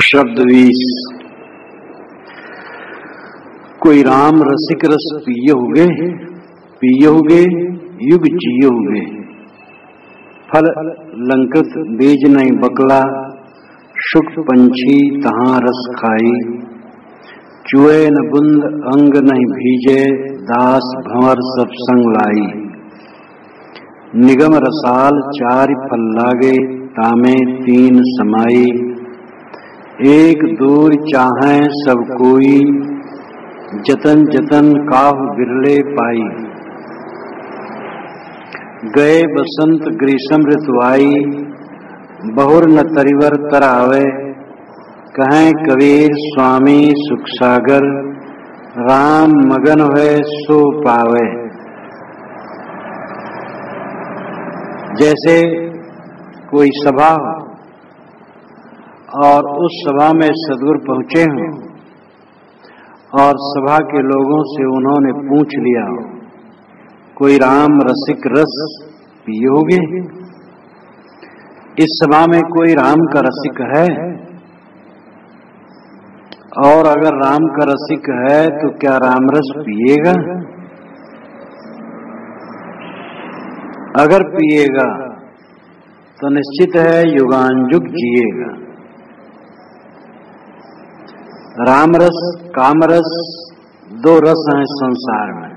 शब्द 20। कोई राम रसिक रस पियोगे युग जियोगे। फल लंकृत बीज नहीं बकला, शुक पंछी तहाँ रस खाई। चुए न बुंद अंग नहीं भीजे, दास भंवर सब संग लाई। निगम रसाल चारि फल लागे, तामे तीन समाई। एक दूर चाहे सब कोई, जतन जतन काहु बिरले पाई। गए बसंत ग्रीष्म ऋतु आई, बहुर न तरिवर तर आवे। कहें कबीर स्वामी सुख सागर, राम मगन है सो पावे। जैसे कोई सभा हो और उस सभा में सद्गुरु पहुंचे हों और सभा के लोगों से उन्होंने पूछ लिया हो, कोई राम रसिक रस पियोगे? इस सभा में कोई राम का रसिक है? और अगर राम का रसिक है तो क्या राम रस पिएगा? अगर पिएगा तो निश्चित है युगानुयुग जिएगा। राम रस काम रस दो रस हैं संसार में।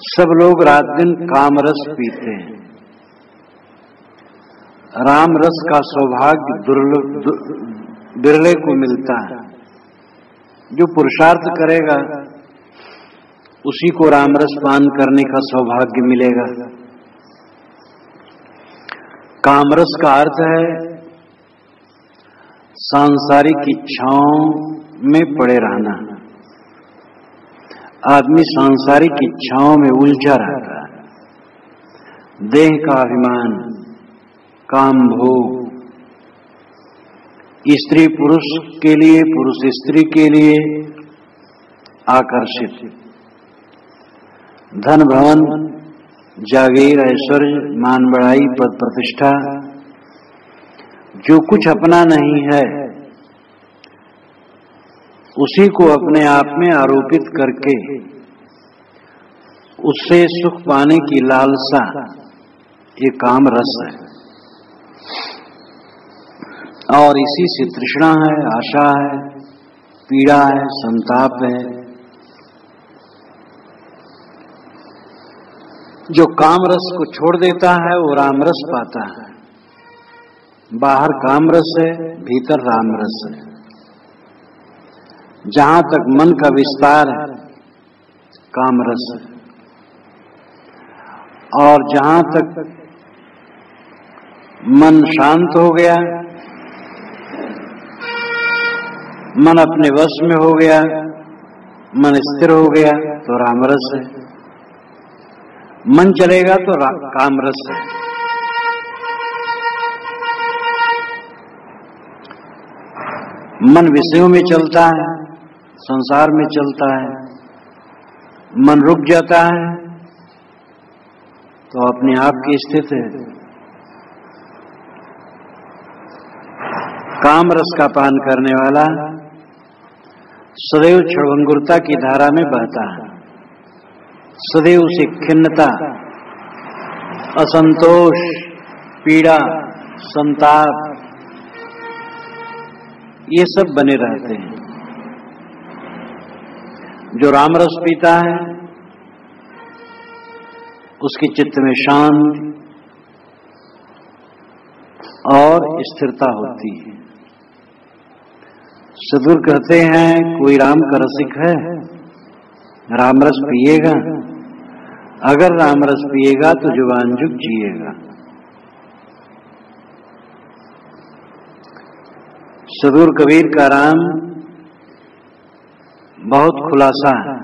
सब लोग रात दिन काम रस पीते हैं। राम रस का सौभाग्य बिरले को मिलता है। जो पुरुषार्थ करेगा उसी को राम रस पान करने का सौभाग्य मिलेगा। कामरस का अर्थ है सांसारिक इच्छाओं में पड़े रहना। आदमी सांसारिक इच्छाओं में उलझा रहता है। देह का अभिमान, काम भोग, स्त्री पुरुष के लिए, पुरुष स्त्री के लिए आकर्षित। धन भवन, जागीर, ऐश्वर्य, मान बढ़ाई, पद प्रतिष्ठा, जो कुछ अपना नहीं है उसी को अपने आप में आरोपित करके उससे सुख पाने की लालसा, ये काम रस है। और इसी से तृष्णा है, आशा है, पीड़ा है, संताप है। जो काम रस को छोड़ देता है वो राम रस पाता है। बाहर काम रस है, भीतर राम रस है। जहां तक मन का विस्तार है काम रस है, और जहां तक मन शांत हो गया, मन अपने वश में हो गया, मन स्थिर हो गया तो राम रस है। मन चलेगा तो काम रस है। मन विषयों में चलता है, संसार में चलता है, मन रुक जाता है तो अपने आप की स्थिति है। काम रस का पान करने वाला सदैव क्षणभंगुरता की धारा में बहता है। सदैव उसे खिन्नता, असंतोष, पीड़ा, संताप, ये सब बने रहते हैं। जो राम रस पीता है उसके चित्त में शांति और स्थिरता होती है। सद्गुरु कहते हैं कोई राम का रसिक है, राम रस पिएगा। अगर राम रस पिएगा तो युगानुयुग जिएगा। सद्गुरु कबीर का राम बहुत खुलासा है।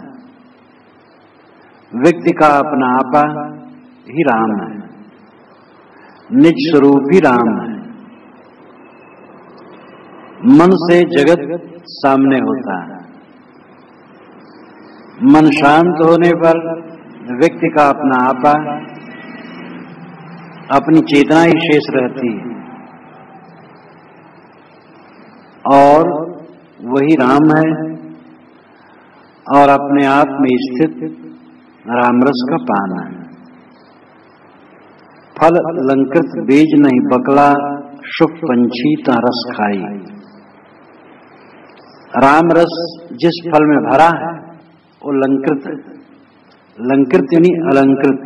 व्यक्ति का अपना आपा ही राम है, निज स्वरूप ही राम है। मन से जगत सामने होता है। मन शांत होने पर व्यक्ति का अपना आपा, अपनी चेतना ही शेष रहती है। और वही राम है और अपने आप में स्थित रामरस का पान है। फल लंकृत बीज नहीं बकला, शुक पंछी ता रस खाई। राम रस जिस फल में भरा है वो लंकृत है। लंकृत यानी अलंकृत।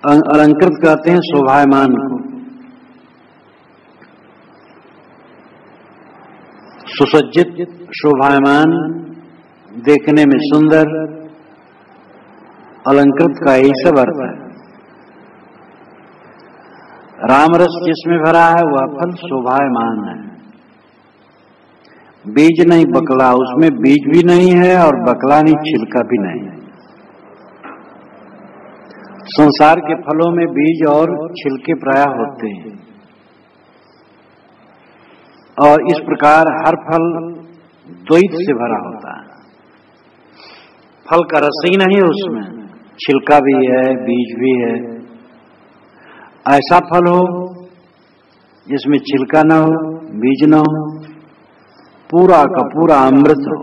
अलंकृत कहते हैं शोभायमान को। सुसज्जित, शोभायमान, देखने में सुंदर, अलंकृत का यही सब अर्थ है। राम रस जिसमें भरा है वह फल शोभायमान है। बीज नहीं बकला, उसमें बीज भी नहीं है और बकला नहीं, छिलका भी नहीं है। संसार के फलों में बीज और छिलके प्राय होते हैं और इस प्रकार हर फल द्वैत से भरा होता है। फल का रस ही नहीं, उसमें छिलका भी है, बीज भी है। ऐसा फल हो जिसमें छिलका न हो, बीज न हो, पूरा का पूरा अमृत हो,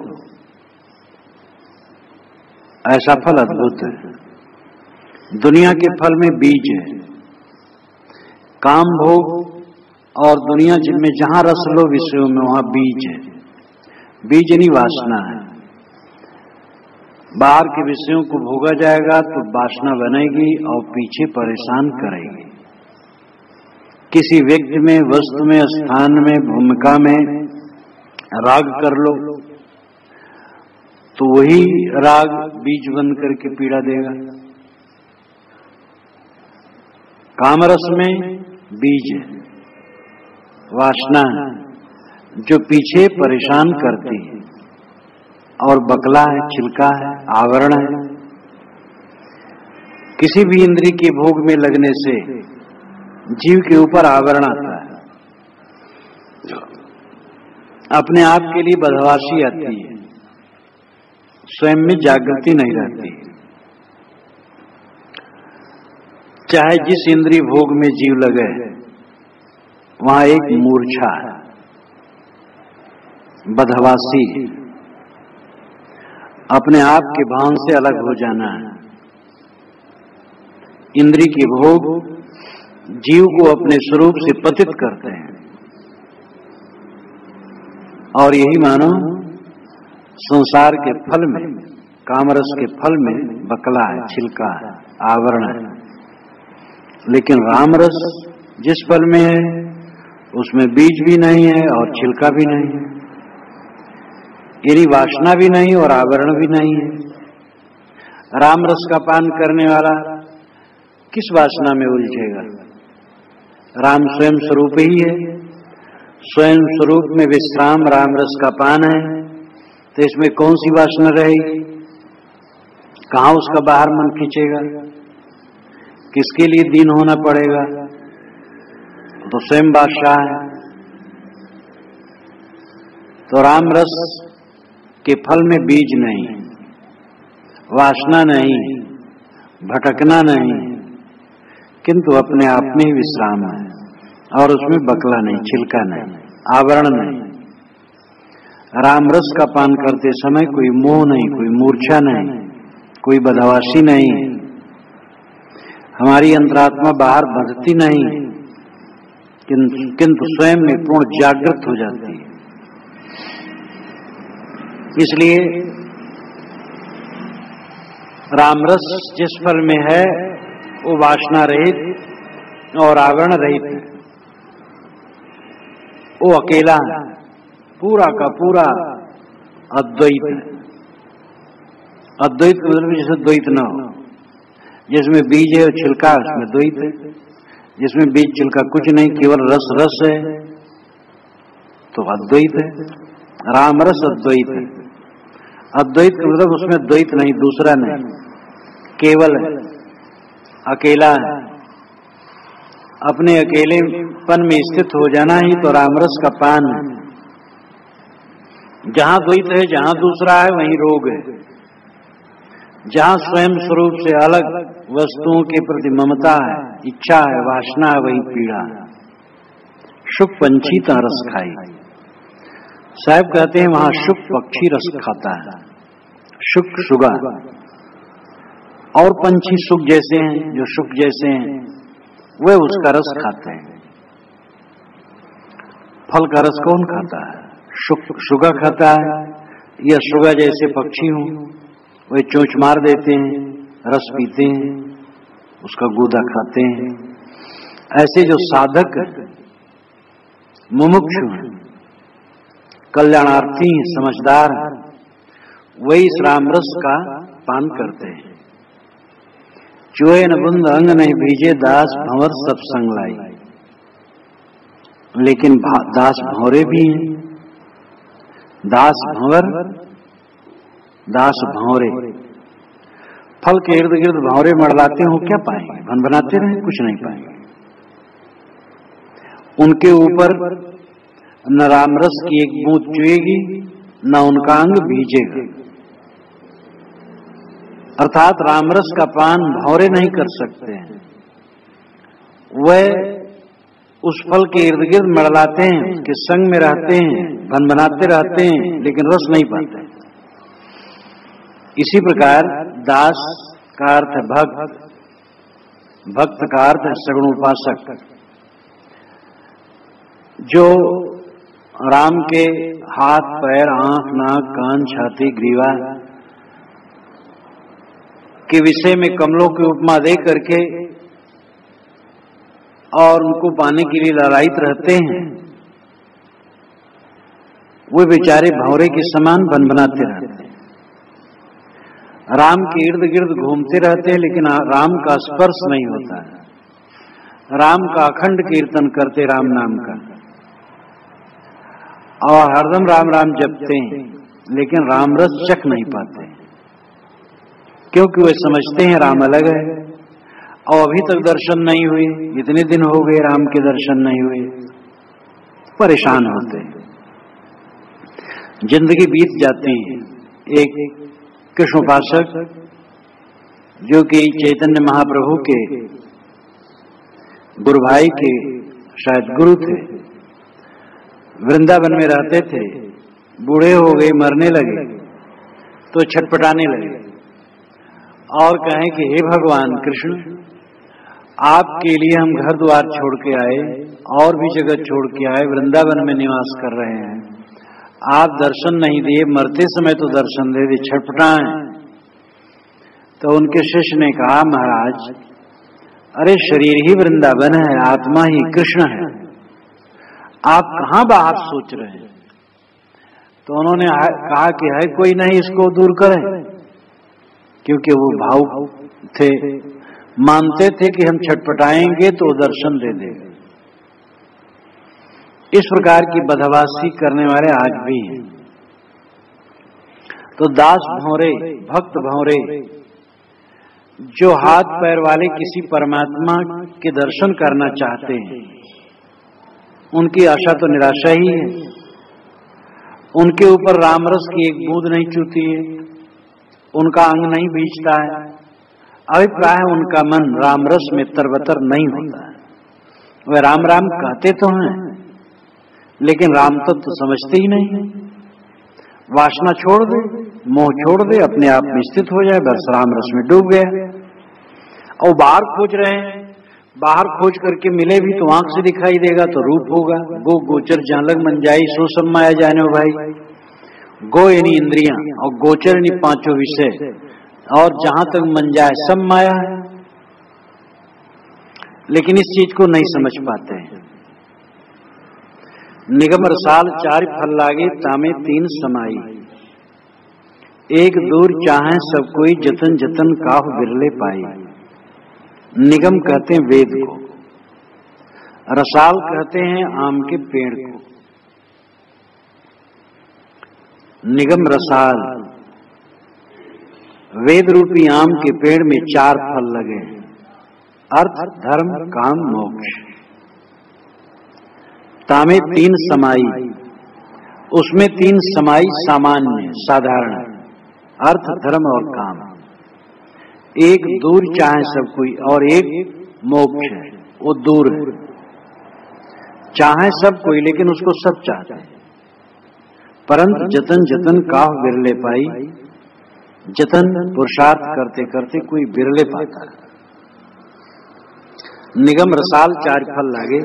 ऐसा फल अद्भुत है। दुनिया के फल में बीज है। काम भोग और दुनिया में जहां रस लो विषयों में वहां बीज है। बीज यानी वासना है। बाहर के विषयों को भोगा जाएगा तो वासना बनेगी और पीछे परेशान करेगी। किसी व्यक्ति में, वस्तु में, स्थान में, भूमिका में राग कर लो तो वही राग बीज बन करके पीड़ा देगा। कामरस में बीज है, वासना है जो पीछे परेशान करती है और बकला है, छिलका है, आवरण है। किसी भी इंद्रिय के भोग में लगने से जीव के ऊपर आवरण आता है। अपने आप के लिए बदहवासी आती है, स्वयं में जागृति नहीं रहती। चाहे जिस इंद्रिय भोग में जीव लगे वहां एक मूर्छा है, बदहवासी, अपने आप के भान से अलग हो जाना है। इंद्रिय के भोग जीव को अपने स्वरूप से पतित करते हैं और यही मानो संसार के फल में, कामरस के फल में बकला है, छिलका है, आवरण है। लेकिन रामरस जिस फल में है उसमें बीज भी नहीं है और छिलका भी नहीं है, यानी वासना भी नहीं और आवरण भी नहीं है। रामरस का पान करने वाला किस वासना में उलझेगा? राम स्वयं स्वरूप ही है। स्वयं स्वरूप में विश्राम रामरस का पान है तो इसमें कौन सी वासना रहेगी? कहां उसका बाहर मन खींचेगा? किसके लिए दीन होना पड़ेगा? तो स्वयं बादशाह है। तो रामरस के फल में बीज नहीं, वासना नहीं, भटकना नहीं, किंतु अपने आप में ही विश्राम है और उसमें बकला नहीं, छिलका नहीं, आवरण नहीं। रामरस का पान करते समय कोई मोह नहीं, कोई मूर्छा नहीं, कोई बदहवासी नहीं, हमारी अंतरात्मा बाहर बंधती नहीं, किंतु स्वयं में पूर्ण जागृत हो जाती है। इसलिए रामरस जिस फल में है वो वासना रहित और आवरण रहित है। वो अकेला है, पूरा का पूरा अद्वैत है। अद्वैत मतलब जैसे द्वैत न हो, जिसमें बीज है और छिलका है उसमें द्वैत है। जिसमें बीज छिलका कुछ नहीं, केवल रस रस है तो अद्वैत है। रामरस अद्वैत है। अद्वैत का मतलब उसमें द्वैत नहीं, दूसरा नहीं, केवल है, अकेला है। अपने अकेलेपन में स्थित हो जाना ही तो रामरस का पान है। जहां द्वैत है, जहां दूसरा है, वहीं रोग है। जहां स्वयं स्वरूप से अलग वस्तुओं के प्रति ममता है, इच्छा है, वासना है, वहीं पीड़ा है। शुक पंछी ता रस खाई। साहब कहते हैं वहां शुक पक्षी रस खाता है, शुक शुगा, और पंछी शुक जैसे हैं, जो शुक जैसे हैं वे उसका रस खाते हैं। फल का रस कौन खाता है? शुगा खाता है, या शुगा जैसे पक्षी हों वे चोंच मार देते हैं, रस पीते हैं, उसका गूदा खाते हैं। ऐसे जो साधक मुमुक्षु हैं, कल्याणार्थी समझदार हैं, वही इस रामरस का पान करते हैं। चुए न बुंद अंग नहीं भीजे, दास भंवर सब संग लाई। लेकिन दास भंवरे भी हैं, दास भंवर, दास भंवरे। फल के इर्द गिर्द भंवरे मड़लाते हो, क्या पाएंगे? भन बनाते रहे, कुछ नहीं पाएंगे। उनके ऊपर न रामरस की एक बूंद चुएगी, न उनका अंग भीजेगा। अर्थात रामरस का पान भंवरे नहीं कर सकते हैं। वह उस फल के इर्द गिर्द मड़लाते हैं, उसके संग में रहते हैं, भन बनाते रहते हैं, लेकिन रस नहीं पाते। इसी प्रकार दास का अर्थ है भक्त, भक्त का अर्थ है सगुण उपासक, जो राम के हाथ पैर आंख नाक कान छाती ग्रीवा के विषय में कमलों की उपमा दे करके और उनको पाने के लिए ललायित रहते हैं, वे बेचारे भंवरे के समान बन बनाते रहते हैं। राम के इर्द गिर्द घूमते रहते हैं, लेकिन राम का स्पर्श नहीं होता है। राम का अखंड कीर्तन करते राम नाम का, और हरदम राम राम जपते हैं, लेकिन राम रस चख नहीं पाते, क्योंकि वे समझते हैं राम अलग है, और अभी तक दर्शन नहीं हुए, इतने दिन हो गए राम के दर्शन नहीं हुए, परेशान होते हैं, जिंदगी बीत जाती है। एक कृष्ण उपासक जो कि चैतन्य महाप्रभु के गुरु भाई के शायद गुरु थे, वृंदावन में रहते थे, बूढ़े हो गए, मरने लगे, तो छटपटाने लगे और कहें कि हे भगवान कृष्ण, आपके लिए हम घर द्वार छोड़ के आए, और भी जगह छोड़ के आए, वृंदावन में निवास कर रहे हैं, आप दर्शन नहीं दिए, मरते समय तो दर्शन दे दिए, छटपटाएं। तो उनके शिष्य ने कहा, महाराज अरे शरीर ही वृंदावन है, आत्मा ही कृष्ण है, आप कहां बाहर सोच रहे हैं? तो उन्होंने कहा कि है कोई नहीं, इसको दूर करें, क्योंकि वो भावुक थे, मानते थे कि हम छटपटाएंगे तो दर्शन दे देंगे। इस प्रकार की बदहवासी करने वाले आज भी हैं। तो दास भंवरे, भक्त भंवरे, जो हाथ पैर वाले किसी परमात्मा के दर्शन करना चाहते हैं, उनकी आशा तो निराशा ही है। उनके ऊपर रामरस की एक बूंद नहीं चूती है, उनका अंग नहीं भीजता है, अभिप्राय उनका मन रामरस में तरबतर नहीं होता है। वे राम राम कहते तो हैं, लेकिन राम तत्व तो समझते ही नहीं। वासना छोड़ दे, मोह छोड़ दे, अपने आप में स्थित हो जाए, बस राम रस में डूब गया। और बाहर खोज रहे हैं, बाहर खोज करके मिले भी तो आंख से दिखाई देगा, तो रूप होगा। गो गोचर जहां लग मन जाई, सो सब माया जाने हो भाई। गो यानी इंद्रियां, और गोचर यानी पांचों विषय, और जहां तक मन जाए सब माया है। लेकिन इस चीज को नहीं समझ पाते हैं। निगम रसाल चार फल लागे, तामे तीन समाई, एक दूर चाहे सब कोई, जतन जतन काहु बिरले पाई। निगम कहते हैं वेद को, रसाल कहते हैं आम के पेड़ को। निगम रसाल, वेद रूपी आम के पेड़ में चार फल लगे, अर्थ धर्म काम मोक्ष। तामे तीन समाई, उसमें तीन समाई सामान्य साधारण, अर्थ धर्म और काम। एक दूर चाहे सब कोई, और एक मोक्ष है, वो दूर है। चाहे सब कोई, लेकिन उसको सब चाहते हैं। परंतु जतन जतन काह बिरले पाई, जतन पुरुषार्थ करते करते कोई बिरले पाता है। निगम रसाल चार फल लागे।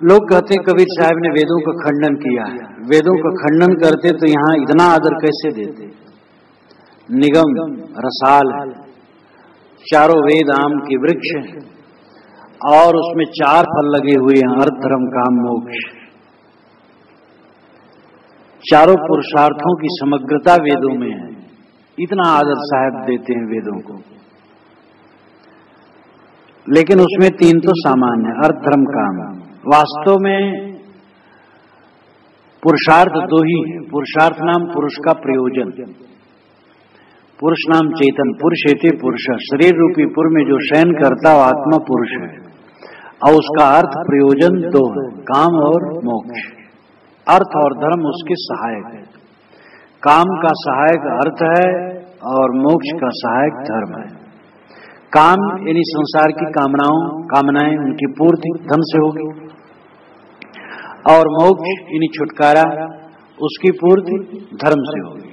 लोग कहते कबीर साहब ने वेदों का खंडन किया है, वेदों का खंडन करते तो यहाँ इतना आदर कैसे देते। निगम रसाल चारों वेद आम के वृक्ष हैं और उसमें चार फल लगे हुए हैं, अर्थ धर्म काम मोक्ष। चारों पुरुषार्थों की समग्रता वेदों में है, इतना आदर साहब देते हैं वेदों को। लेकिन उसमें तीन तो सामान्य है, अर्थ धर्म काम। वास्तव में पुरुषार्थ दो ही है। पुरुषार्थ नाम पुरुष का प्रयोजन, पुरुष नाम चेतन, पुरुष हेते पुरुष। शरीर रूपी पुर में जो शयन करता वो आत्मा पुरुष है और उसका अर्थ प्रयोजन दो है, काम और मोक्ष। अर्थ और धर्म उसके सहायक है। काम का सहायक अर्थ है और मोक्ष का सहायक धर्म है। काम यानी संसार की कामनाएं उनकी पूर्ति धन से होगी और मोक्ष यानी छुटकारा उसकी पूर्ति धर्म से होगी।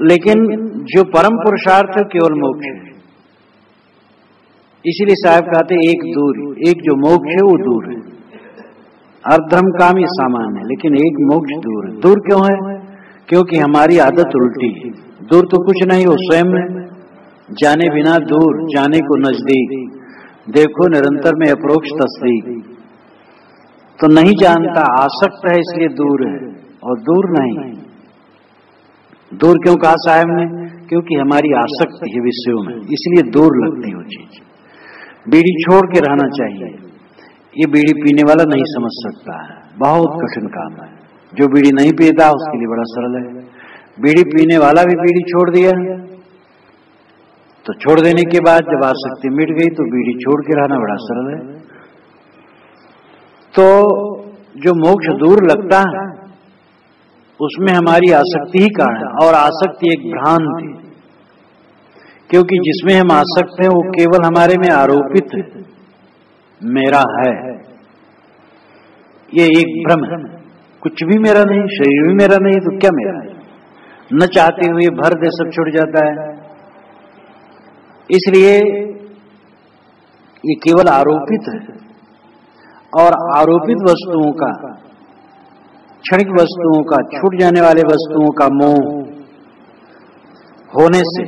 लेकिन जो परम पुरुषार्थ है केवल मोक्ष है। इसीलिए साहब कहते एक दूर, एक जो मोक्ष है वो दूर है। अर्थ धर्म काम ये सामान्य है, लेकिन एक मोक्ष दूर है। दूर क्यों है? क्योंकि हमारी आदत उल्टी है। दूर तो कुछ नहीं, वो स्वयं है। जाने बिना दूर, जाने को नजदीक, देखो निरंतर में अप्रोक्ष तस्दीक। तो नहीं जानता, आसक्त है इसलिए दूर है, और दूर नहीं। दूर क्यों कहा साहब ने? क्योंकि हमारी आसक्ति है विषयों में, इसलिए दूर लगती वो चीज। बीड़ी छोड़ के रहना चाहिए, ये बीड़ी पीने वाला नहीं समझ सकता है, बहुत कठिन काम है। जो बीड़ी नहीं पीता उसके लिए बड़ा सरल है। बीड़ी पीने वाला भी बीड़ी छोड़ दिया, तो छोड़ देने के बाद जब आसक्ति मिट गई तो बीड़ी छोड़ के रहना बड़ा सरल है। तो जो मोक्ष दूर लगता है उसमें हमारी आसक्ति ही कारण है, और आसक्ति एक भ्रांति, क्योंकि जिसमें हम आसक्त हैं वो केवल हमारे में आरोपित है, मेरा है। ये एक भ्रम है, कुछ भी मेरा नहीं, शरीर भी मेरा नहीं, तो क्या मेरा है? न चाहते हुए भर दे सब छूट जाता है। इसलिए ये केवल आरोपित है, और आरोपित वस्तुओं का, क्षणिक वस्तुओं का, छूट जाने वाले वस्तुओं का मोह होने से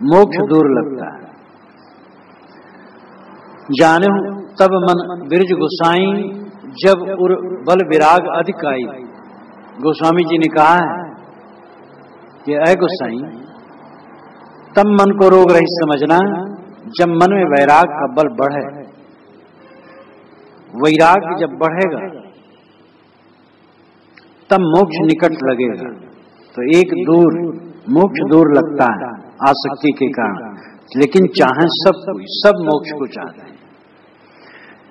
मोक्ष दूर लगता है। जाने तब मन बिरज गोसाई, जब उर बल विराग अधिक आई। गोस्वामी जी ने कहा है कि ऐ गोसाई, तब मन को रोग रहित समझना जब मन में वैराग का बल बढ़े। वैराग जब बढ़ेगा तब मोक्ष निकट लगेगा। तो एक दूर, मोक्ष दूर लगता है आसक्ति के कारण, लेकिन चाहे सब कोई, सब मोक्ष को चाहते हैं।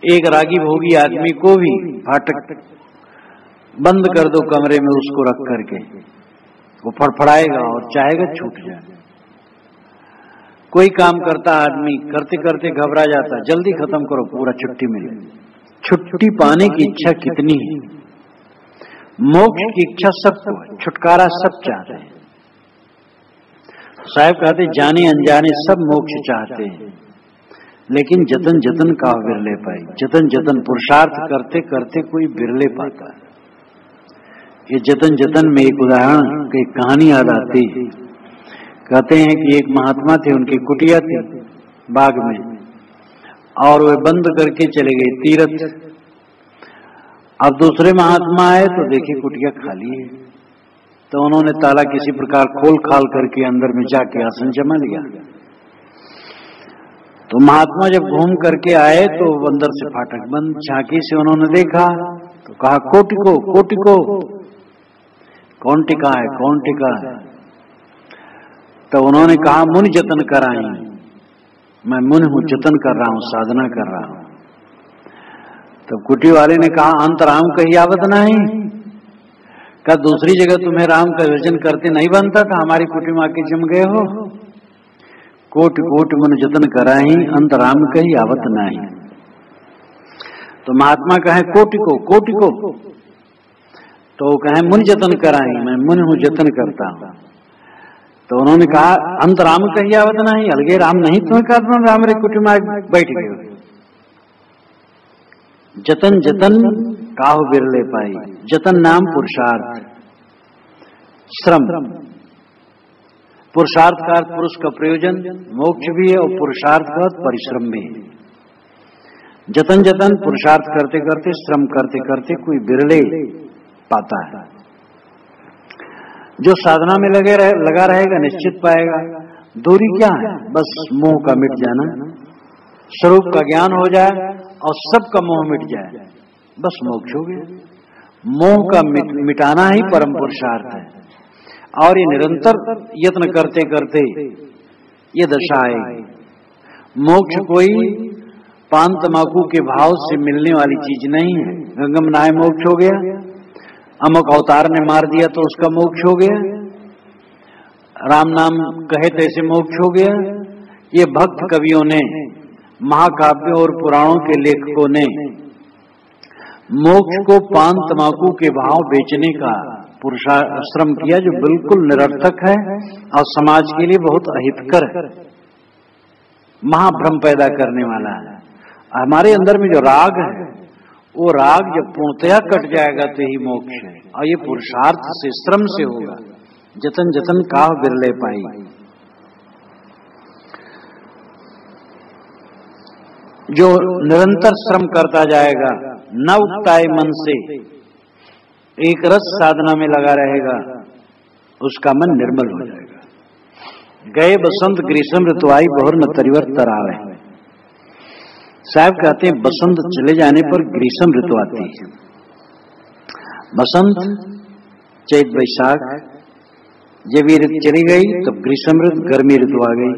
एक रागी भोगी आदमी को भी फाटक बंद कर दो कमरे में उसको रख करके, वो फड़फड़ाएगा और चाहेगा छूट जाए। कोई काम करता आदमी करते करते घबरा जाता, जल्दी खत्म करो, पूरा छुट्टी मिले। छुट्टी पाने की इच्छा कितनी है। मोक्ष की इच्छा सबको है, छुटकारा सब चाहते हैं। साहब कहते जाने अनजाने सब मोक्ष चाहते हैं, लेकिन जतन जतन का बिरले पाई। जतन जतन पुरुषार्थ करते करते कोई बिरले पाता है। ये जतन जतन में एक उदाहरण की कहानी याद आती है। कहते हैं कि एक महात्मा थे, उनकी कुटिया थी बाग में, और वे बंद करके चले गए तीर्थ। अब दूसरे महात्मा आए तो देखिए कुटिया खाली है, तो उन्होंने ताला किसी प्रकार खोल खाल करके अंदर में जाके आसन जमा लिया। तो महात्मा जब घूम करके आए तो अंदर से फाटक बंद। झांकी से उन्होंने देखा तो कहा, कोटिको कोटिको, कौन टिका है, कौन टिका है? तो उन्होंने कहा, मुनि जतन कराई। मैं मुनि हूं, जतन कर रहा हूं, साधना कर रहा हूं। तो कुटी वाले ने कहा, अंत राम कही आवत नहीं। क्या दूसरी जगह तुम्हें राम का भजन करते नहीं बनता था, हमारी कुटी में आके जम गए हो? कोट कोट मुनि जतन कराई, अंत राम कही आवत नहीं। तो महात्मा कहे कोटि को, तो कहे मुनि जतन कराई, मैं मुनि हूं, जतन करता हूं। तो उन्होंने कहा अंत राम कहियावत नहीं, अलगे राम नहीं तुम्हें कहता राम रे कुटुंब बैठ गए। जतन जतन काहु बिरले पाई, जतन नाम पुरुषार्थ, श्रम। पुरुषार्थ का अर्थ पुरुष का प्रयोजन मोक्ष भी है, और पुरुषार्थ का अर्थ परिश्रम भी है। जतन जतन पुरुषार्थ करते करते, श्रम करते करते कोई बिरले पाता है। जो साधना में लगा रहेगा निश्चित पाएगा। दूरी क्या है? बस मोह का मिट जाना, स्वरूप का ज्ञान हो जाए और सबका मोह मिट जाए, बस मोक्ष हो गया। मोह का मिटाना ही परम पुरुषार्थ है। और ये निरंतर यत्न करते करते ये दशा आएगी। मोक्ष कोई पान तमाकू के भाव से मिलने वाली चीज नहीं है। गंगम नहाए मोक्ष हो गया, अमुक अवतार ने मार दिया तो उसका मोक्ष हो गया, राम नाम कहे तैसे मोक्ष हो गया। ये भक्त कवियों ने, महाकाव्यों और पुराणों के लेखकों ने मोक्ष को पान तमाकू के भाव बेचने का पुरुषाश्रम किया, जो बिल्कुल निरर्थक है और समाज के लिए बहुत अहितकर है, महाभ्रम पैदा करने वाला है। हमारे अंदर में जो राग है, वो राग जब पूर्णतया कट जाएगा तो ही मोक्ष है, और ये पुरुषार्थ से, श्रम से होगा। जतन जतन काह बिरले पाई। जो निरंतर श्रम करता जाएगा, न उगताए मन से, एक रस साधना में लगा रहेगा, उसका मन निर्मल हो जाएगा। गए बसंत ग्रीष्म ऋतु आई, बहुर न तरिवर्तर आवे। साहब कहते हैं बसंत चले जाने पर ग्रीष्म ऋतु आती है। बसंत, चैत, वैशाख, जब ये ऋतु चली गई तब ग्रीष्म ऋतु, गर्मी ऋतु आ गई।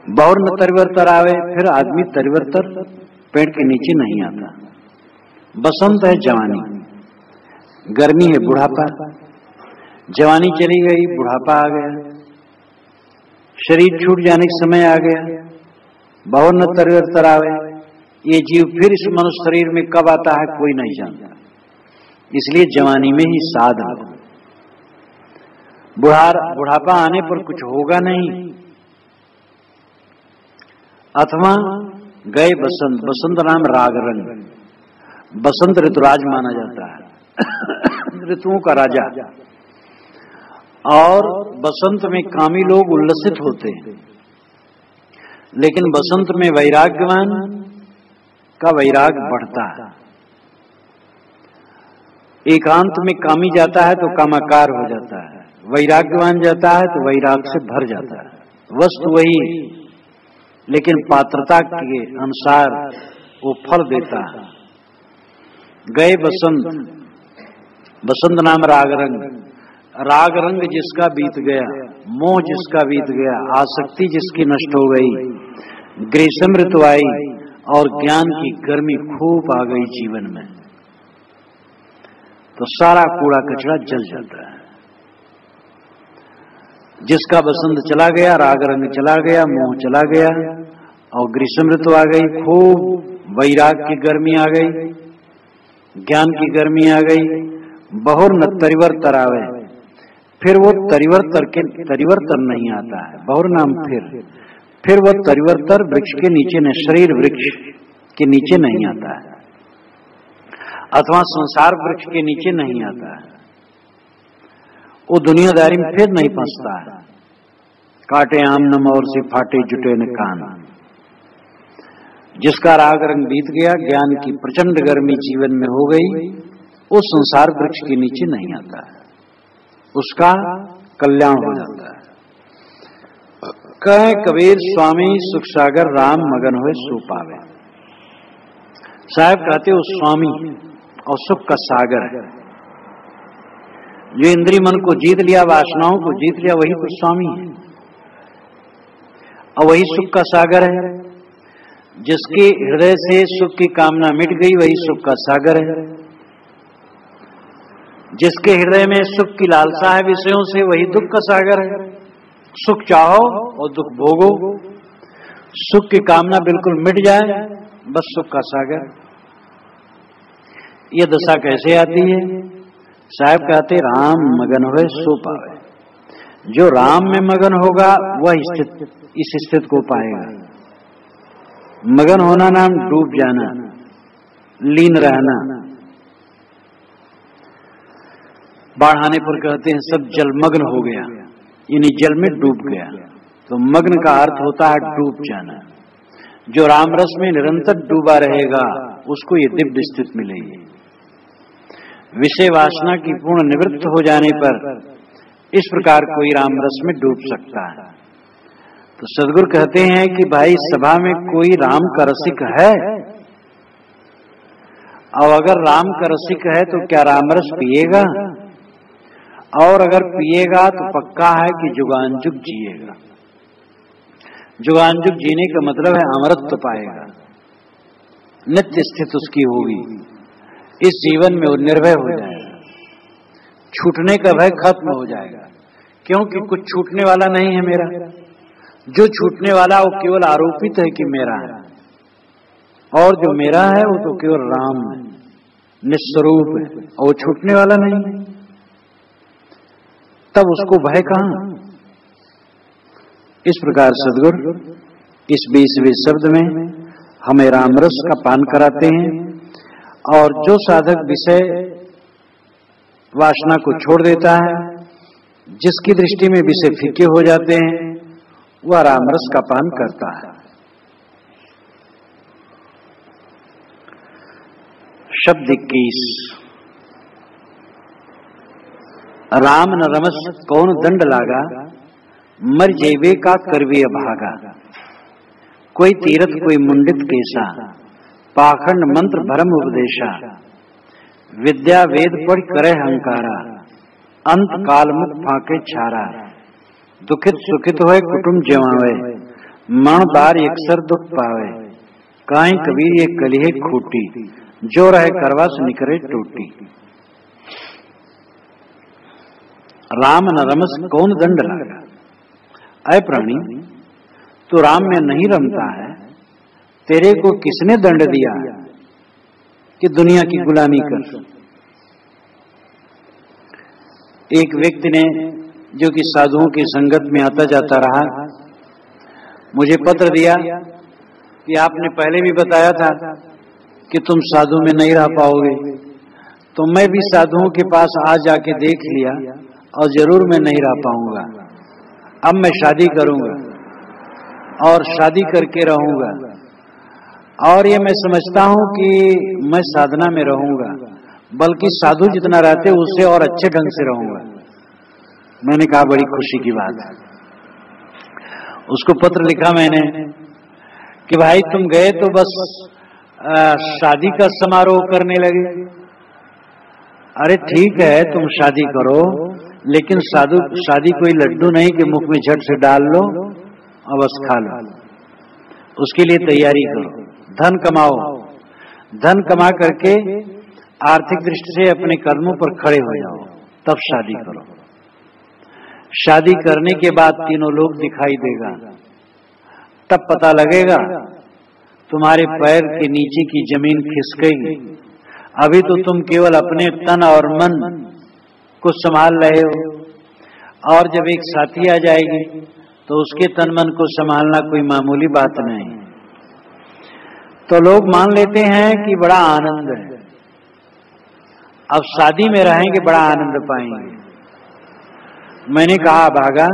बहुर न तरिवर्तर आवे, फिर आदमी तरिवर्तर पेड़ के नीचे नहीं आता। बसंत है जवानी, गर्मी है बुढ़ापा। जवानी चली गई, बुढ़ापा आ गया, शरीर छूट जाने का समय आ गया। बहुर न तरिवर्तर आवे, ये जीव फिर इस मनुष्य शरीर में कब आता है कोई नहीं जानता। इसलिए जवानी में ही साध लो। बुढ़ापा आने पर कुछ होगा नहीं। अथवा गए बसंत, बसंत नाम राग रंग, बसंत ऋतुराज माना जाता है, ऋतुओं का राजा। और बसंत में कामी लोग उल्लसित होते हैं, लेकिन बसंत में वैराग्यवान का वैराग बढ़ता है। एकांत में कामी जाता है तो कामाकार हो जाता है, वैराग्यवान जाता है तो वैराग से भर जाता है। वस्तु वही, लेकिन पात्रता के अनुसार वो फल देता है। गए बसंत, बसंत नाम राग रंग, राग रंग जिसका बीत गया, मोह जिसका बीत गया, आसक्ति जिसकी नष्ट हो गई, ग्रीष्म ऋतु आई और ज्ञान की गर्मी खूब आ गई जीवन में, तो सारा कूड़ा कचरा जल जाता है। जिसका बसंत चला गया, राग रंग चला गया, मोह चला गया और ग्रीष्म ऋतु आ गई, खूब वैराग की गर्मी आ गई, ज्ञान की गर्मी आ गई। बहुर न तरिवर्तर आवे, फिर वो तरिवर्तन नहीं आता है। बहुर नाम फिर वो तरिवर्तर वृक्ष के नीचे नहीं, शरीर वृक्ष के नीचे नहीं आता है, अथवा संसार वृक्ष के नीचे नहीं आता है। वो दुनियादारी में फिर नहीं फंसता है। काटे आम न मोर से फाटे जुटे न कान। जिसका राग रंग बीत गया, ज्ञान की प्रचंड गर्मी जीवन में हो गई, वो संसार वृक्ष के नीचे नहीं आता है, उसका कल्याण हो जाता है। कहे कबीर स्वामी सुख सागर, राम मगन हुए सो पावे। साहब कहते हो स्वामी और सुख का सागर है। जो इंद्रिय मन को जीत लिया, वासनाओं को जीत लिया, वही तो स्वामी है और वही सुख का सागर है। जिसके हृदय से सुख की कामना मिट गई, वही सुख का सागर है। जिसके हृदय में सुख की लालसा है विषयों से, वही दुख का सागर है। सुख चाहो और दुख भोगो, सुख की कामना बिल्कुल मिट जाए, बस सुख का सागर। ये दशा कैसे आती है? साहब कहते राम मगन होए सो पावे। जो राम में मगन होगा वह इस स्थिति को पाएगा। मगन होना नाम डूब जाना, लीन रहना। बाढ़ आने पर कहते हैं सब जलमग्न हो गया, यानी जल में डूब गया। तो मग्न का अर्थ होता है डूब जाना। जो राम रस में निरंतर डूबा रहेगा उसको ये दिव्य स्थिति मिलेगी। विषय वासना की पूर्ण निवृत्त हो जाने पर इस प्रकार कोई राम रस में डूब सकता है। तो सदगुरु कहते हैं कि भाई सभा में कोई राम का रसिक है, और अगर राम का रसिक है तो क्या राम रस पिएगा? और अगर पिएगा तो पक्का है कि जुगानजुग जिएगा। जुगानजुग जीने का मतलब है अमरत्व पाएगा, नित्य स्थिति उसकी होगी। इस जीवन में वो निर्भय हो जाएगा, छूटने का भय खत्म हो जाएगा, क्योंकि कुछ छूटने वाला नहीं है मेरा। जो छूटने वाला वो केवल आरोपित है कि मेरा है, और जो मेरा है वो तो केवल राम है, निस्वरूप है, और वो छूटने वाला नहीं है। तब उसको भय कहां? इस प्रकार सदगुरु इस 20वें शब्द में हमें रामरस का पान कराते हैं, और जो साधक विषय वासना को छोड़ देता है, जिसकी दृष्टि में विषय फीके हो जाते हैं, वह रामरस का पान करता है। शब्द 21। राम न रमस कौन दंड लागा, मर जेबे का करवे अभागा। कोई तीरथ कोई मुंडित केसा, पाखंड मंत्र भरम उपदेशा। विद्या वेद पढ़ करे हंकारा, अंत काल मुख फाके छारा। दुखित सुखित होए कुटुंब जमावे, मण बार अक्सर दुख पावे। काई कबीर ये कलिहे खूटी, जो रहे करवास निकरे टूटी। राम न रमस कौन दंड लागा। अय प्राणी, तो राम में नहीं रमता है, तेरे को किसने दंड दिया कि दुनिया की गुलामी कर। एक व्यक्ति ने, जो कि साधुओं की संगत में आता जाता रहा, मुझे पत्र दिया कि आपने पहले भी बताया था कि तुम साधु में नहीं रह पाओगे। तो मैं भी साधुओं के पास आ जाके देख लिया, और जरूर मैं नहीं रह पाऊंगा। अब मैं शादी करूंगा और शादी करके रहूंगा, और ये मैं समझता हूं कि मैं साधना में रहूंगा, बल्कि साधु जितना रहते उससे और अच्छे ढंग से रहूंगा। मैंने कहा बड़ी खुशी की बात है। उसको पत्र लिखा मैंने कि भाई तुम गए तो बस शादी का समारोह करने लगे। अरे ठीक है तुम शादी करो, लेकिन शादी कोई लड्डू नहीं कि मुख में झट से डाल लो और बस खा लो। उसके लिए तैयारी करो, धन कमाओ, धन कमा करके आर्थिक दृष्टि से अपने कदमों पर खड़े हो जाओ, तब शादी करो। शादी करने के बाद तीनों लोग दिखाई देगा, तब पता लगेगा तुम्हारे पैर के नीचे की जमीन खिसकेगी। अभी तो तुम केवल अपने तन और मन को संभाल रहे हो, और जब एक साथी आ जाएगी तो उसके तन मन को संभालना कोई मामूली बात नहीं। तो लोग मान लेते हैं कि बड़ा आनंद है, अब शादी में रहेंगे बड़ा आनंद पाएंगे। मैंने कहा भागा,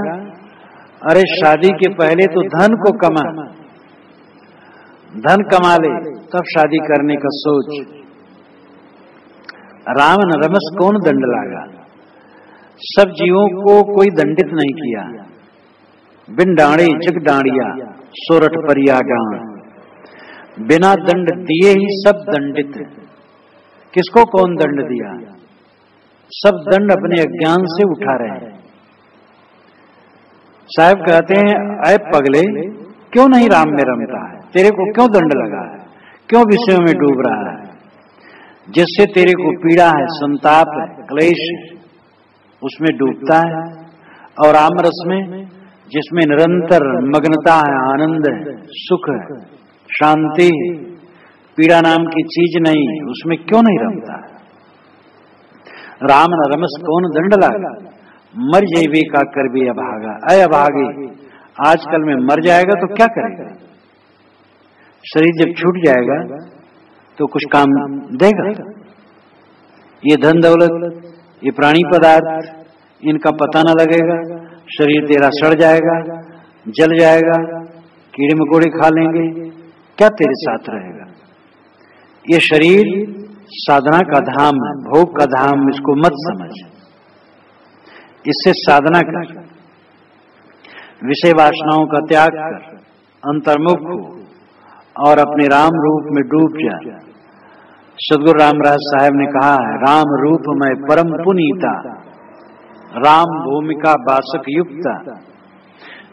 अरे शादी के पहले तो धन को कमा, धन कमा ले तब शादी करने का सोच। राम न रमस कौन दंड लागा। सब जीवों को कोई दंडित नहीं किया, बिन डाणे जग डांडिया सोरठ परियागा। बिना दंड दिए ही सब दंडित। किसको कौन दंड दिया? सब दंड अपने अज्ञान से उठा रहे हैं। साहब कहते हैं, अय पगले क्यों नहीं राम में रमता है? तेरे को क्यों दंड लगा है? क्यों विषयों में डूब रहा है? जिससे तेरे को पीड़ा है, संताप है, क्लेश है, उसमें डूबता है। और राम रस में जिसमें निरंतर मग्नता है, आनंद है, सुख है, शांति है, पीड़ा नाम की चीज नहीं, उसमें क्यों नहीं रमता? राम न रमस कौन दंड लागा, मर जैवे का कर भी अभागा। अय अभागे, आजकल में मर जाएगा तो क्या करेगा? शरीर जब छूट जाएगा तो कुछ काम देगा? ये धन दौलत, ये प्राणी पदार्थ, इनका पता न लगेगा, शरीर तेरा सड़ जाएगा, जल जाएगा, कीड़े मकोड़े खा लेंगे, क्या तेरे साथ रहेगा? ये शरीर साधना का धाम है, भोग का धाम, इसको मत समझ। इससे साधना कर, विषय वासनाओं का त्याग कर, अंतर्मुख हो और अपने राम रूप में डूब जा। सदगुरु रामराज साहब ने कहा है, राम रूप में परम पुनीता, राम भूमिका बासक युक्ता।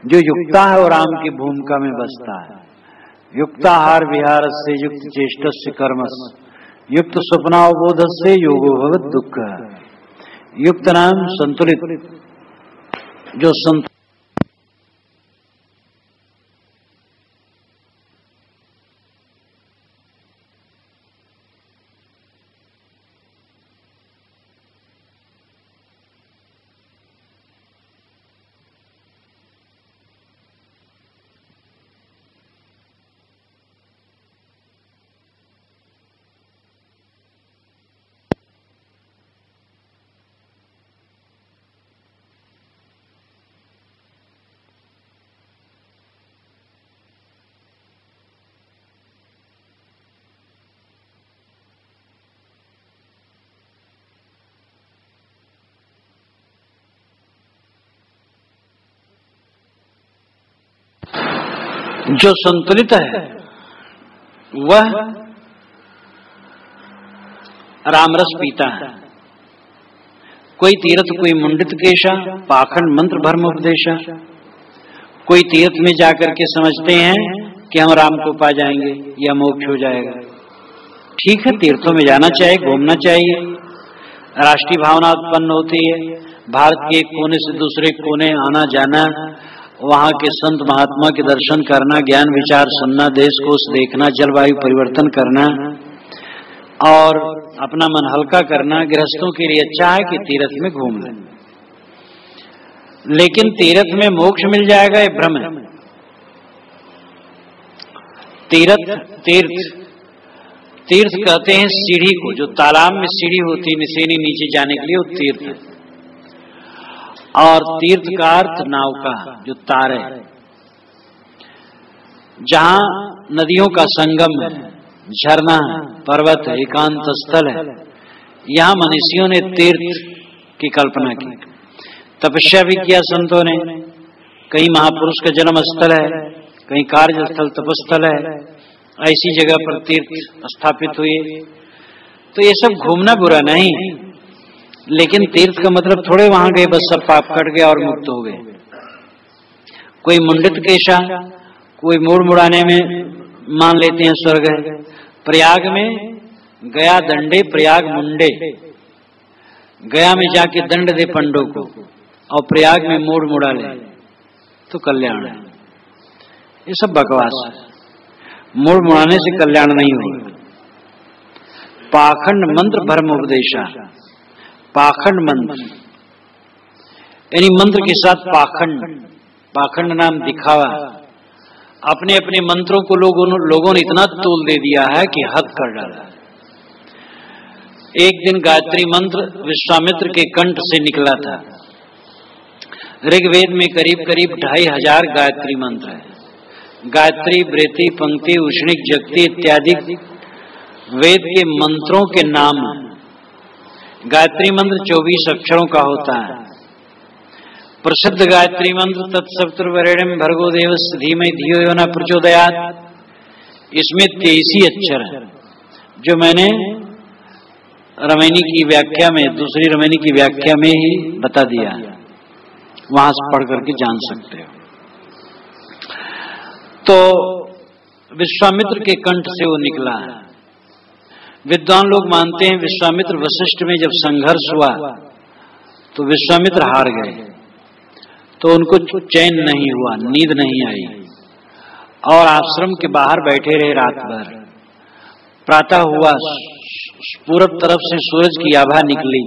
जो युक्ता है वो राम की भूमिका में बसता है। युक्ताहार विहार से युक्त चेष्टस्य कर्मस, युक्त स्वप्नावबोध से योगो भवत दुख। युक्त नाम संतुलित, जो संतुलित जो संतुलित है वह रामरस पीता है। कोई तीर्थ, कोई मुंडित केशा, पाखंड मंत्र भर्म उपदेशा। कोई तीर्थ में जाकर के समझते हैं कि हम राम को पा जाएंगे या मोक्ष हो जाएगा। ठीक है, तीर्थों में जाना चाहिए, घूमना चाहिए, राष्ट्रीय भावना उत्पन्न होती है, भारत के एक कोने से दूसरे कोने आना जाना, वहां के संत महात्मा के दर्शन करना, ज्ञान विचार सुनना, देश को देखना, जलवायु परिवर्तन करना और अपना मन हल्का करना गृहस्थों के लिए अच्छा है कि तीर्थ में घूम लें। लेकिन तीर्थ में मोक्ष मिल जाएगा ये भ्रम है। तीर्थ कहते हैं सीढ़ी को, जो तालाब में सीढ़ी होती है निसेनी नीचे जाने के लिए, वो तीर्थ है। और तीर्थ का अर्थ नौका, जो तार है, जहां नदियों का संगम है, झरना है, पर्वत है, एकांत स्थल है, यहां मनीषियों ने तीर्थ की कल्पना की, तपस्या भी किया संतों ने। कहीं महापुरुष का जन्म स्थल है, कहीं कार्य स्थल तपस्थल है, ऐसी जगह पर तीर्थ स्थापित हुए। तो ये सब घूमना बुरा नहीं, लेकिन तीर्थ का मतलब थोड़े वहां गए बस सब पाप कट गया और मुक्त हो गए। कोई मुंडित केशा, कोई मोड़ मुड़ाने में मान लेते हैं स्वर्ग है। प्रयाग में गया दंडे, प्रयाग मुंडे, गया में जाके दंड दे पंडों को और प्रयाग में मोड़ मुड़ा ले तो कल्याण है। ये सब बकवास है, मोड़ मुड़ाने से कल्याण नहीं होगा। पाखंड मंत्र भर्म उपदेशा, पाखंड मंत्र यानी मंत्र के साथ पाखंड, पाखंड नाम दिखावा। अपने अपने मंत्रों को लोगों ने इतना तोल दे दिया है कि हद कर डाला। एक दिन गायत्री मंत्र विश्वामित्र के कंठ से निकला था। ऋग्वेद में करीब करीब 2500 गायत्री मंत्र है। गायत्री, ब्रेती, पंक्ति, उष्णिक, जगती इत्यादि वेद के मंत्रों के नाम। गायत्री मंत्र 24 अक्षरों का होता है। प्रसिद्ध गायत्री मंत्र तत्सवितुर्वरेण्यं भर्गो देवस्य धीमहि धियो यो न प्रचोदयात्। इसमें 23 अक्षर है, जो मैंने रमैनी की व्याख्या में, दूसरी रमैनी की व्याख्या में ही बता दिया है, वहां से पढ़ करके जान सकते हो। तो विश्वामित्र के कंठ से वो निकला है। विद्वान लोग मानते हैं विश्वामित्र वशिष्ठ में जब संघर्ष हुआ तो विश्वामित्र हार गए, तो उनको चैन नहीं हुआ, नींद नहीं आई और आश्रम के बाहर बैठे रहे रात भर। प्रातः हुआ, पूरब तरफ से सूरज की आभा निकली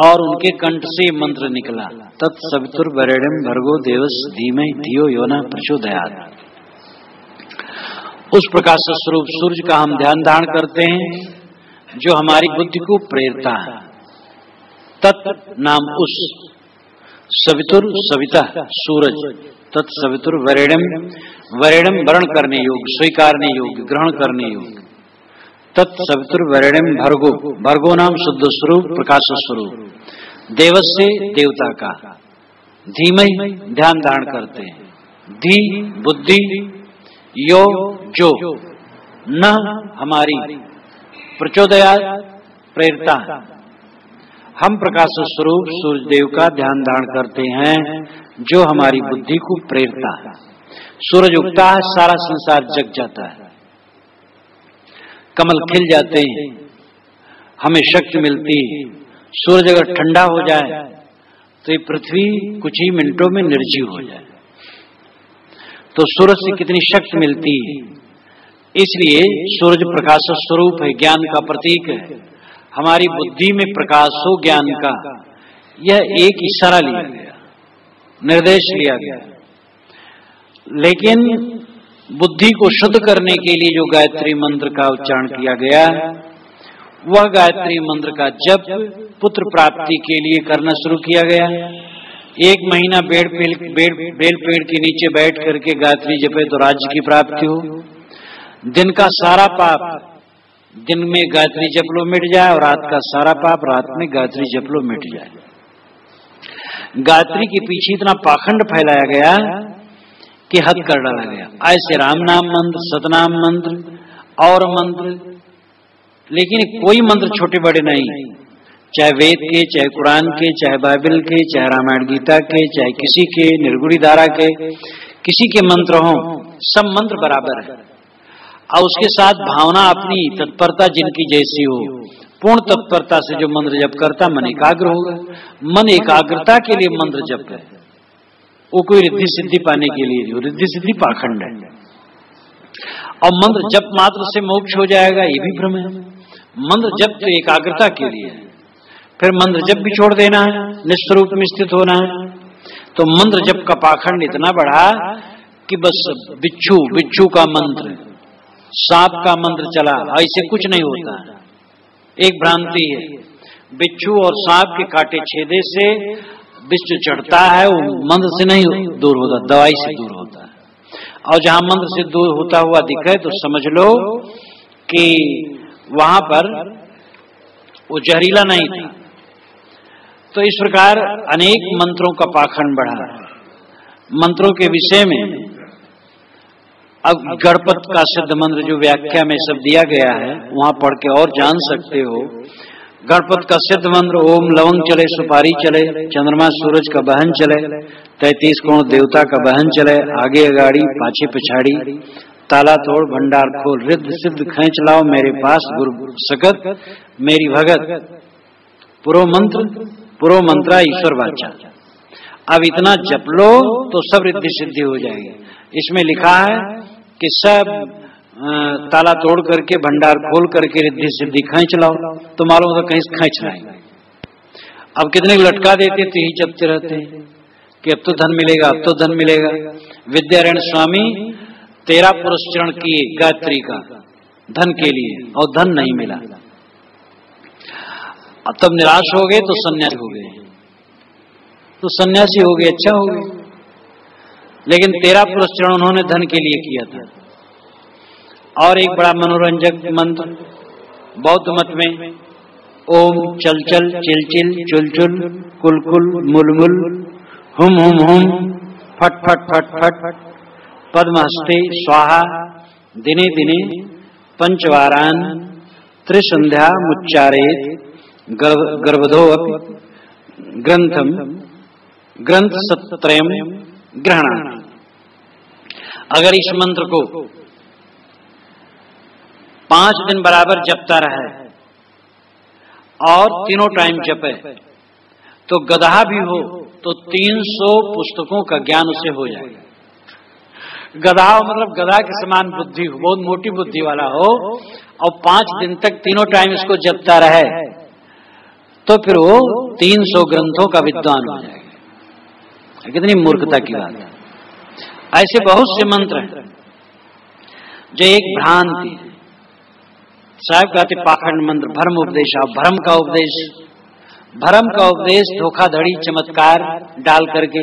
और उनके कंठ से मंत्र निकला, तत्सवितुर्वरेण्यं भर्गो देवस्य धीमहि धियो यो नः प्रचोदयात्। उस प्रकाश स्वरूप सूर्य का हम ध्यान धारण करते हैं जो हमारी बुद्धि को प्रेरता है। तत् नाम उस, सवितुर सविता सूरज, तत्सवितुर वरेण्यम, वरेण्यम वर्ण करने योग्य, स्वीकारने योग्य, ग्रहण करने योग्य। तत्सवितुर वरेण्यम भर्गो, भर्गो नाम शुद्ध स्वरूप प्रकाश स्वरूप, देवस्य देवता का, धीमहि ध्यान धारण करते हैं, धी बुद्धि, यो जो, न हमारी, प्रचोदया प्रेरता। हम प्रकाश स्वरूप सूर्य देव का ध्यान धारण करते हैं जो हमारी बुद्धि को प्रेरता है। सूरज उगता है, सारा संसार जग जाता है, कमल खिल जाते हैं, हमें शक्ति मिलती है। सूरज अगर ठंडा हो जाए तो ये पृथ्वी कुछ ही मिनटों में निर्जीव हो जाए। तो सूरज से कितनी शक्ति मिलती है। इसलिए सूरज प्रकाश स्वरूप है, ज्ञान का प्रतीक है। हमारी बुद्धि में प्रकाश हो ज्ञान का, यह एक इशारा लिया गया, निर्देश लिया गया। लेकिन बुद्धि को शुद्ध करने के लिए जो गायत्री मंत्र का उच्चारण किया गया, वह गायत्री मंत्र का जप पुत्र प्राप्ति के लिए करना शुरू किया गया। 1 महीना बेल पेड़ के नीचे बैठ करके गायत्री जपे तो राज्य की प्राप्ति हो। दिन का सारा पाप दिन में गायत्री जप लो मिट जाए और रात का सारा पाप रात में गायत्री जप लो मिट जाए। गायत्री के पीछे इतना पाखंड फैलाया गया कि हद कर डाला गया। ऐसे राम नाम मंत्र, सतनाम मंत्र और मंत्र, लेकिन कोई मंत्र छोटे बड़े नहीं, चाहे वेद के, चाहे कुरान के, चाहे बाइबल के, चाहे रामायण गीता के, चाहे किसी के निर्गुणी धारा के, किसी के मंत्र हों, सब मंत्र बराबर है। और उसके साथ भावना अपनी तत्परता जिनकी जैसी हो, पूर्ण तत्परता से जो मंत्र जप करता मन एकाग्र होगा। मन एकाग्रता के लिए मंत्र जप है, वो कोई रिद्धि सिद्धि पाने के लिए नहीं, रिद्धि सिद्धि पाखंड है। और मंत्र जप मात्र से मोक्ष हो जाएगा, ये भी भ्रम है। मंत्र जप तो एकाग्रता के लिए है, फिर मंत्र जप भी छोड़ देना है, निस्वरूप में स्थित होना है। तो मंत्र जप का पाखंड इतना बढ़ा कि बस बिच्छू का मंत्र, सांप का मंत्र चला, ऐसे कुछ नहीं होता है, एक भ्रांति है। बिच्छू और सांप के काटे छेदे से बिच्छू चढ़ता है, वो मंत्र से नहीं दूर होता, दवाई से दूर होता है। और जहां मंत्र से दूर होता हुआ दिखे तो समझ लो कि वहां पर वो जहरीला नहीं था। तो इस प्रकार अनेक मंत्रों का पाखंड बढ़ा। मंत्रों के विषय में अब गणपत का सिद्ध मंत्र जो व्याख्या में सब दिया गया है, वहां पढ़ के और जान सकते हो। गणपत का सिद्ध मंत्र, ओम लवंग चले सुपारी चले, चंद्रमा सूरज का बहन चले, 33 कोण देवता का बहन चले, आगे अगाड़ी पाछे पिछाड़ी, ताला तोड़ भंडार खोल, रिद्ध सिद्ध खींच लाओ मेरे पास, गुरु सकत मेरी भगत, पुरो मंत्रा ईश्वर वाचा। अब इतना जप लो तो सब रिद्धि सिद्धि हो जाएगी। इसमें लिखा है कि सब ताला तोड़ करके भंडार खोल करके रिद्धि सिद्धि खींच लाओ, तो मालूम होता कहीं खींच लाएंगे। अब कितने लटका देते तो यही जपते रहते हैं कि अब तो धन मिलेगा, अब तो धन मिलेगा। विद्यारायण स्वामी 13 पुरस्चरण किए गायत्री का धन के लिए और धन नहीं मिला। अब तब निराश हो गए तो सन्यासी हो गए, तो सन्यासी हो गए, अच्छा हो गए। लेकिन 13 पुरस्चरण उन्होंने धन के लिए किया था। और एक बड़ा मनोरंजक मंत्र बौद्ध मत में, ओम चल चल चिल चिल चुल चुल कुल कुल मुल मुल हुम हुम हुम फट फट फट फट पद्महस्ते स्वाहा दिने दिने पंचवारान त्रिसंध्या मुच्चारेत गर्भधो ग्रंथम ग्रंथ सत्रयम ग्रहण। अगर इस मंत्र को 5 दिन बराबर जपता रहे और तीनों टाइम जपे तो गधा भी हो तो 300 पुस्तकों का ज्ञान उसे हो जाएगा। गधा मतलब गधा के समान बुद्धि हो, बहुत मोटी बुद्धि वाला हो, और 5 दिन तक तीनों टाइम इसको जपता रहे, तो फिर वो 300 ग्रंथों का विद्वान हो जाएगा। कितनी मूर्खता की बात है। ऐसे बहुत से मंत्र हैं जो एक भ्रांति है। साहब कहते पाखंड मंत्र, भ्रम उपदेश, भ्रम का उपदेश, भ्रम का उपदेश, धोखाधड़ी, चमत्कार डाल करके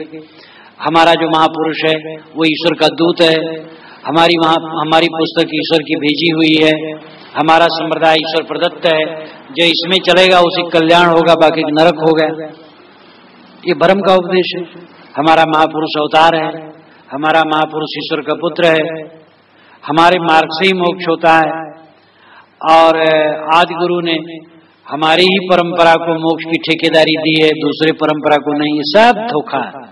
हमारा जो महापुरुष है वो ईश्वर का दूत है, हमारी पुस्तक ईश्वर की भेजी हुई है, हमारा संप्रदाय ईश्वर प्रदत्त है, जो इसमें चलेगा उसी कल्याण होगा, बाकी नरक हो गया। ये भ्रम का उपदेश है। हमारा महापुरुष अवतार है, हमारा महापुरुष ईश्वर का पुत्र है, हमारे मार्ग से ही मोक्ष होता है, और आदि गुरु ने हमारी ही परंपरा को मोक्ष की ठेकेदारी दी है, दूसरे परंपरा को नहीं। ये सब धोखा है।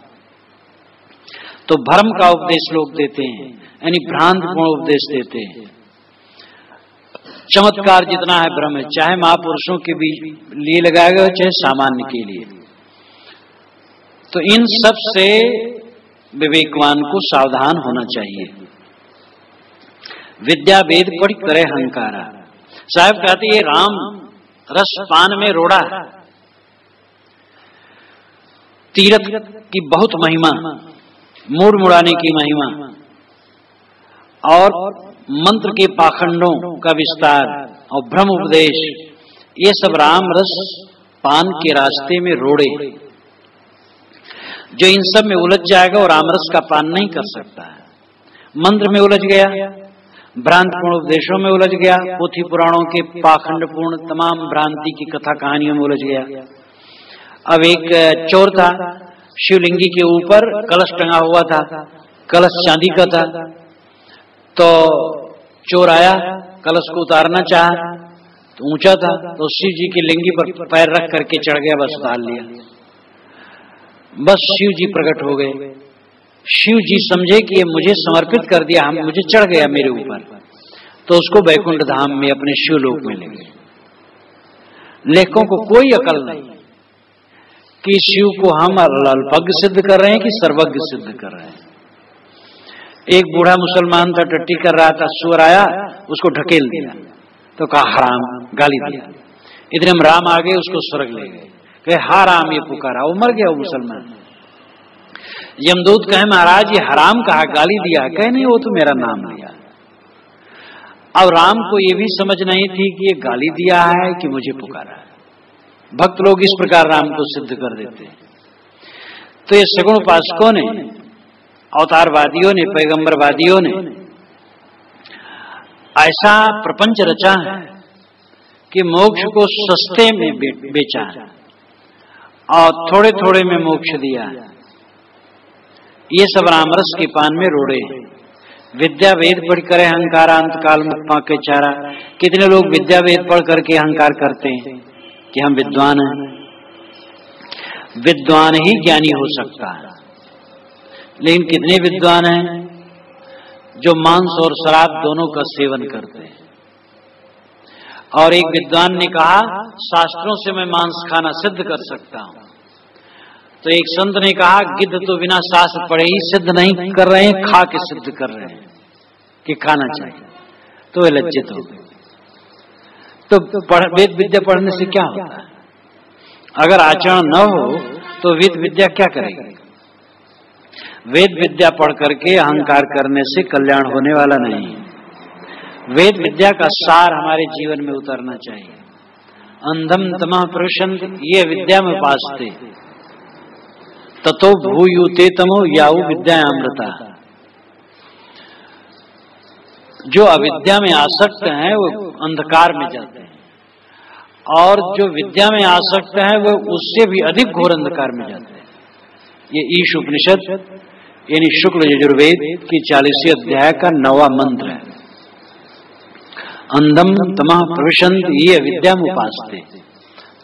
तो भ्रम का उपदेश लोग देते हैं, यानी भ्रांतिपूर्ण उपदेश देते हैं। चमत्कार जितना है भ्रम है, चाहे महापुरुषों के लिए लगाया गया चाहे सामान्य के लिए। तो इन सब से विवेकवान को सावधान होना चाहिए। विद्या वेद पढ़ करे हंकारा। साहब कहते ये राम रस पान में रोड़ा है। तीरथ की बहुत महिमा, मूड मुड़ाने की महिमा, और मंत्र के पाखंडों का विस्तार और भ्रम उपदेश, ये सब राम रस पान के रास्ते में रोड़े। जो इन सब में उलझ जाएगा वो रामरस का पान नहीं कर सकता है। मंत्र में उलझ गया, भ्रांतिपूर्ण उपदेशों में उलझ गया, पोथी पुराणों के पाखंडपूर्ण तमाम भ्रांति की कथा कहानियों में उलझ गया। अब एक चोर था, शिवलिंगी के ऊपर कलश टंगा हुआ था, कलश चांदी का था। तो चोर आया, कलश को उतारना चाहा, तो ऊंचा था, तो शिव जी की लिंगी पर पैर रख करके चढ़ गया, बस उतार लिया। बस शिव जी प्रकट हो गए। शिव जी समझे कि ये मुझे समर्पित कर दिया, हम मुझे चढ़ गया मेरे ऊपर, तो उसको वैकुंठ धाम में अपने शिवलोक में ले गए। लेखकों को कोई अकल नहीं कि शिव को हम अल्पज्ञ सिद्ध कर रहे हैं कि सर्वज्ञ सिद्ध कर रहे हैं। एक बूढ़ा मुसलमान था, टट्टी कर रहा था, सुअर आया, उसको ढकेल दिया, तो कहा हराम, गाली दिया। इतने हम राम आ गए, उसको स्वर्ग ले गए, कहे हा राम, ये पुकारा, वो मर गया वो मुसलमान। यमदूत कहे महाराज ये हराम कहा, गाली दिया, कहे नहीं वो तो मेरा नाम लिया। अब राम को ये भी समझ नहीं थी कि ये गाली दिया है कि मुझे पुकारा है। भक्त लोग इस प्रकार राम को सिद्ध कर देते हैं। तो ये सगुण उपासकों ने, अवतारवादियों ने, पैगंबरवादियों ने ऐसा प्रपंच रचा है कि मोक्ष को सस्ते में बेचा है और थोड़े थोड़े में मोक्ष दिया है। ये सब रामरस के पान में रोड़े। विद्या वेद पढ़ करे अहंकार अंत काल मुख पाके चारा। कितने लोग विद्या वेद पढ़ करके अहंकार करते हैं कि हम विद्वान हैं। विद्वान ही ज्ञानी हो सकता है, लेकिन कितने विद्वान हैं जो मांस और शराब दोनों का सेवन करते हैं। और एक विद्वान ने कहा शास्त्रों से मैं मांस खाना सिद्ध कर सकता हूं। तो एक संत ने कहा गिद्ध तो बिना शास्त्र पढ़े ही सिद्ध नहीं कर रहे हैं, खा के सिद्ध कर रहे हैं कि खाना चाहिए। तो वे लज्जित हो गए। तो वेद विद्या पढ़ने से क्या होता है? अगर आचरण न हो तो वेद विद्या क्या करेगी? वेद विद्या पढ़ करके अहंकार करने से कल्याण होने वाला नहीं है। वेद विद्या का सार हमारे जीवन में उतरना चाहिए। अंधम तमः प्रविशन्ति ये विद्या में उपासते ततो भूयुते तमो याऊ विद्या अमृता। जो अविद्या में आसक्त हैं वो अंधकार में जाते हैं, और जो विद्या में आसक्त हैं वो उससे भी अधिक घोर अंधकार में जाते हैं। ये ईश उपनिषद यानी शुक्ल यजुर्वेद की 40वें अध्याय का 9वां मंत्र है। अंधम तमः प्रविशन्ति ये विद्या में उपासते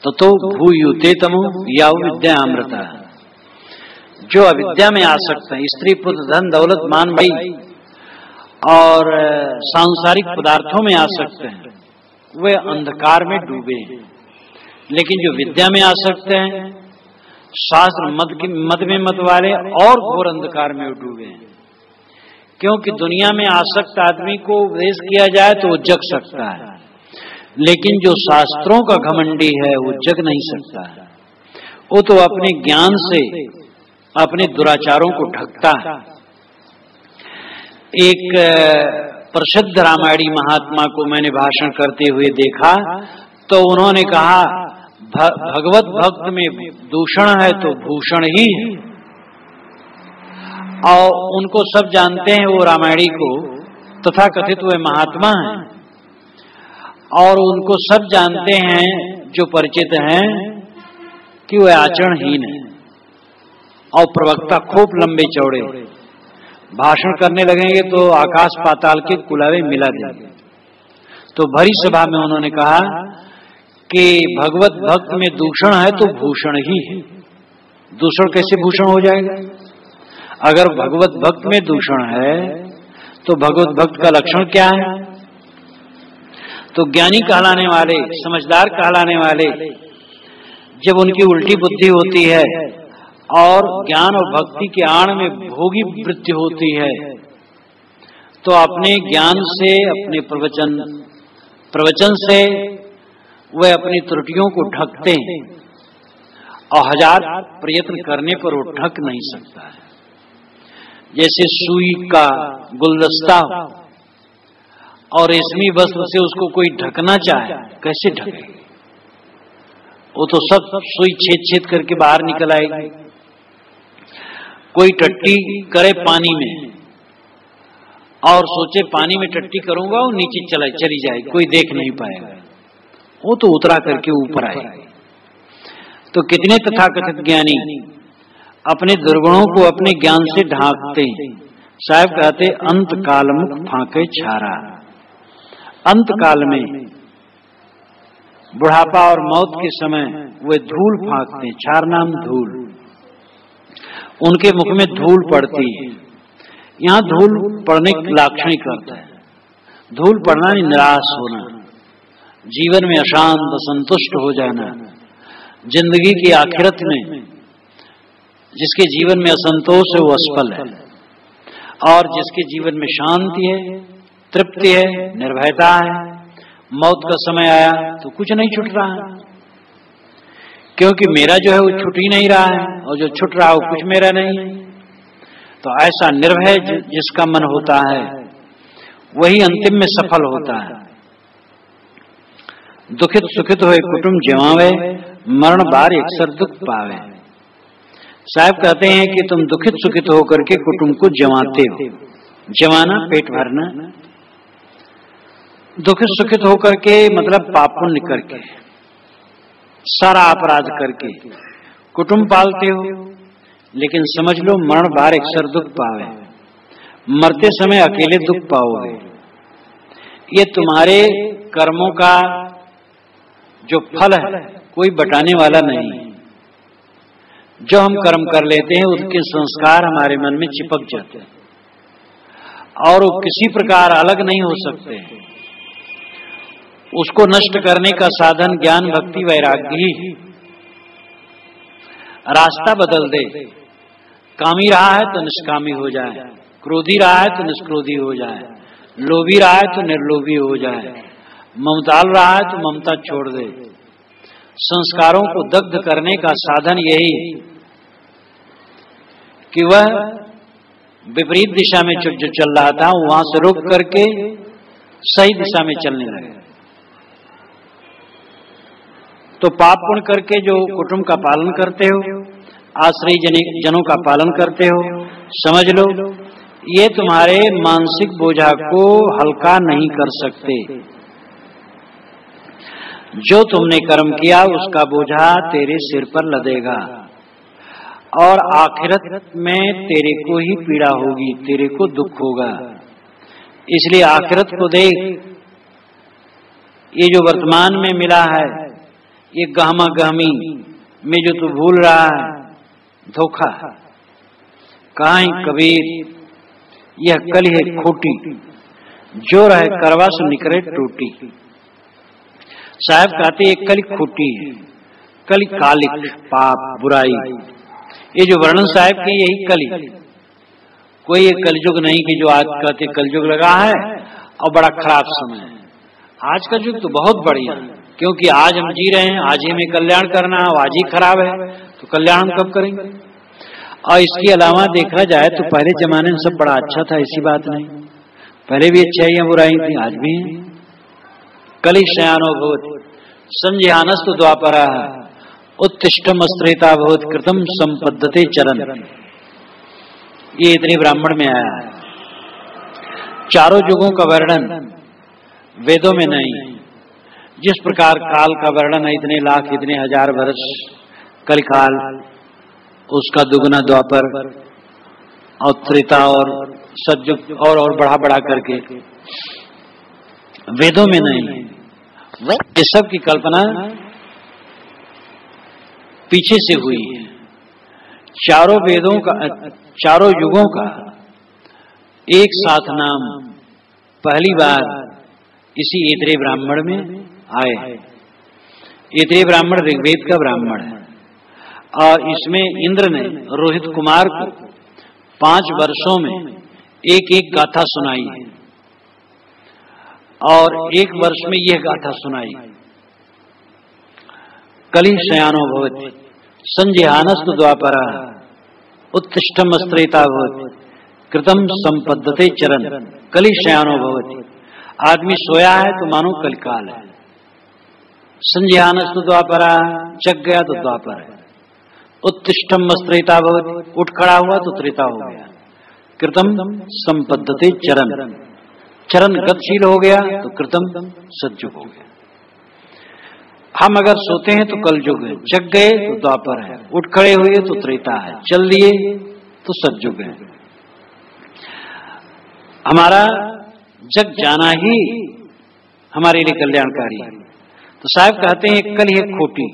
ततो भूयुते तमो याऊ विद्या अमृता। जो अविद्या में आसक्त है, स्त्री पुत्र धन दौलत मान भाई और सांसारिक पदार्थों में आसक्त हैं, वे अंधकार में डूबे हैं। लेकिन जो विद्या में आसक्त हैं, शास्त्र मद में मत वाले और घोर अंधकार में डूबे हैं। क्योंकि दुनिया में आसक्त आदमी को उपदेश किया जाए तो वो जग सकता है, लेकिन जो शास्त्रों का घमंडी है वो जग नहीं सकता है। वो तो अपने ज्ञान से अपने दुराचारों को ढकता है। एक प्रसिद्ध रामायणी महात्मा को मैंने भाषण करते हुए देखा, तो उन्होंने कहा भगवत भक्त में दूषण है तो भूषण ही है। और उनको सब जानते हैं वो रामायणी को, तथा कथित वे महात्मा हैं, और उनको सब जानते हैं जो परिचित हैं कि वे आचरणहीन है और प्रवक्ता खूब लंबे चौड़े, भाषण करने लगेंगे तो आकाश पाताल के कुलावे मिला देंगे। तो भरी सभा में उन्होंने कहा कि भगवत भक्त में दूषण है तो भूषण ही है। दूषण कैसे भूषण हो जाएगा? अगर भगवत भक्त में दूषण है तो भगवत भक्त का लक्षण क्या है? तो ज्ञानी कहलाने वाले, समझदार कहलाने वाले, जब उनकी उल्टी बुद्धि होती है और ज्ञान और भक्ति के आड़ में भोगी वृत्ति होती है, तो अपने ज्ञान से, अपने प्रवचन से वे अपनी त्रुटियों को ढकते हैं, और हजार प्रयत्न करने पर वो ढक नहीं सकता है। जैसे सुई का गुलदस्ता और रेशमी वस्त्र से उसको कोई ढकना चाहे, कैसे ढके? वो तो सब सुई छेद छेद करके बाहर निकल आएगी। कोई टट्टी करे पानी में और सोचे पानी में टट्टी करूंगा, वो नीचे चली जाएगी, कोई देख नहीं पाएगा, वो तो उतरा करके ऊपर आएगी। तो कितने तथाकथित ज्ञानी अपने दुर्गुणों को अपने ज्ञान से ढांकते हैं। साहब कहते अंत काल मुख फांके छारा। अंत काल में बुढ़ापा और मौत के समय वे धूल फांकते, छार नाम धूल, उनके मुख में धूल पड़ती है। यहाँ धूल पड़ने की लाक्षणिक अर्थ है। धूल पड़ना निराश होना, जीवन में अशांत असंतुष्ट हो जाना। जिंदगी की आखिरत में जिसके जीवन में असंतोष है वो असफल है, और जिसके जीवन में शांति है, तृप्ति है, निर्भयता है, मौत का समय आया तो कुछ नहीं छूट रहा है, क्योंकि मेरा जो है वो छूट ही नहीं रहा है, और जो छूट रहा है वो कुछ मेरा नहीं है। तो ऐसा निर्भय जिसका मन होता है वही अंतिम में सफल होता है। दुखित सुखित होए कुटुंब जमावे, मरण बार अक्सर दुख पावे। साहब कहते हैं कि तुम दुखित सुखित होकर के कुटुंब को जमाते हो। जमाना पेट भरना, दुखित सुखित होकर के मतलब पाप पुण्य करके, सारा अपराध करके कुटुंब पालते हो, लेकिन समझ लो मरण बार अक्सर दुख पावे, मरते समय अकेले दुख पाओगे। ये तुम्हारे कर्मों का जो फल है कोई बटाने वाला नहीं है। जो हम कर्म कर लेते हैं उसके संस्कार हमारे मन में चिपक जाते हैं, और वो किसी प्रकार अलग नहीं हो सकते। उसको नष्ट करने का साधन ज्ञान भक्ति वैराग्य ही। रास्ता बदल दे, कामी रहा है तो निष्कामी हो जाए, क्रोधी रहा है तो निष्क्रोधी हो जाए, लोभी रहा है तो निर्लोभी हो जाए, ममताल रहा है तो ममता छोड़ दे। संस्कारों को दग्ध करने का साधन यही कि वह विपरीत दिशा में जो चल रहा था वहां से रुक करके सही दिशा में चलने लगे। तो पाप पुण्य करके जो कुटुंब का पालन करते हो, आश्रय जनों का पालन करते हो, समझ लो ये तुम्हारे मानसिक बोझा को हल्का नहीं कर सकते। जो तुमने कर्म किया उसका बोझा तेरे सिर पर लदेगा, और आखिरत में तेरे को ही पीड़ा होगी, तेरे को दुख होगा। इसलिए आखिरत को देख। ये जो वर्तमान में मिला है, ये गहमा गहमी में जो तू भूल रहा है, धोखा। कहीं कबीर यह कल है खोटी, जो रहे करवा सो निकले टूटी। साहब कहते एक कल खोटी है, कलि कालिक, पाप, बुराई, ये जो वर्णन साहब के यही कलि, कोई ये कलयुग नहीं कि जो आज कहते कलयुग लगा है और बड़ा खराब समय है। आज का युग तो बहुत बढ़िया है, क्योंकि आज हम जी रहे हैं, आज ही हमें कल्याण करना है, आज ही खराब है तो कल्याण हम कब करेंगे। और इसके अलावा देखा जाए तो पहले जमाने में सब बड़ा अच्छा था, ऐसी बात नहीं, पहले भी अच्छाइयां बुराई थी, आज भी है। कलि शयानो भवति संज्ञानस्तु द्वापरः उत्तिष्ठमस्त्रेता भवति कृतं संपद्यते चरन्। ये इतने ब्राह्मण में आया है। चारों युगों का वर्णन वेदों में नहीं। जिस प्रकार काल का वर्णन है, इतने लाख इतने हजार वर्ष कलिकाल, उसका दुगना द्वापर और त्रेता और सतयुग और बढ़ा बढ़ा करके, वेदों में नहीं। ये सब की कल्पना पीछे से हुई है। चारों वेदों का, चारों युगों का एक साथ नाम पहली बार इसी ऐतरेय ब्राह्मण में आए। ऐतरेय ब्राह्मण ऋग्वेद का ब्राह्मण है और इसमें इंद्र ने रोहित कुमार को 5 वर्षों में एक एक गाथा सुनाई है और एक वर्ष में यह गाथा सुनाई। कलि शयानो भवति संज्ञानस्तु द्वापरः उत्तिष्ठमस्त्रेता भवति कृतं संपद्यते चरन्। कलि शयानो भवति, आदमी सोया है तो मानो कलिकाल है। संज्ञानस्तु द्वापरः, जग गया तो द्वापर है। उत्तिष्ठमस्त्रेता भवति, उठ खड़ा हुआ तो त्रेता हो गया। कृतं संपद्यते चरन्, चरण गतिशील हो गया तो कृतम सतयुग हो गया। हम अगर सोते हैं तो कलयुग है, जग गए तो द्वापर है, उठ खड़े हुए तो त्रेता है, चल दिए तो सतयुग है। हमारा जग जाना ही हमारे लिए कल्याणकारी है। तो साहब कहते हैं कल है खोटी,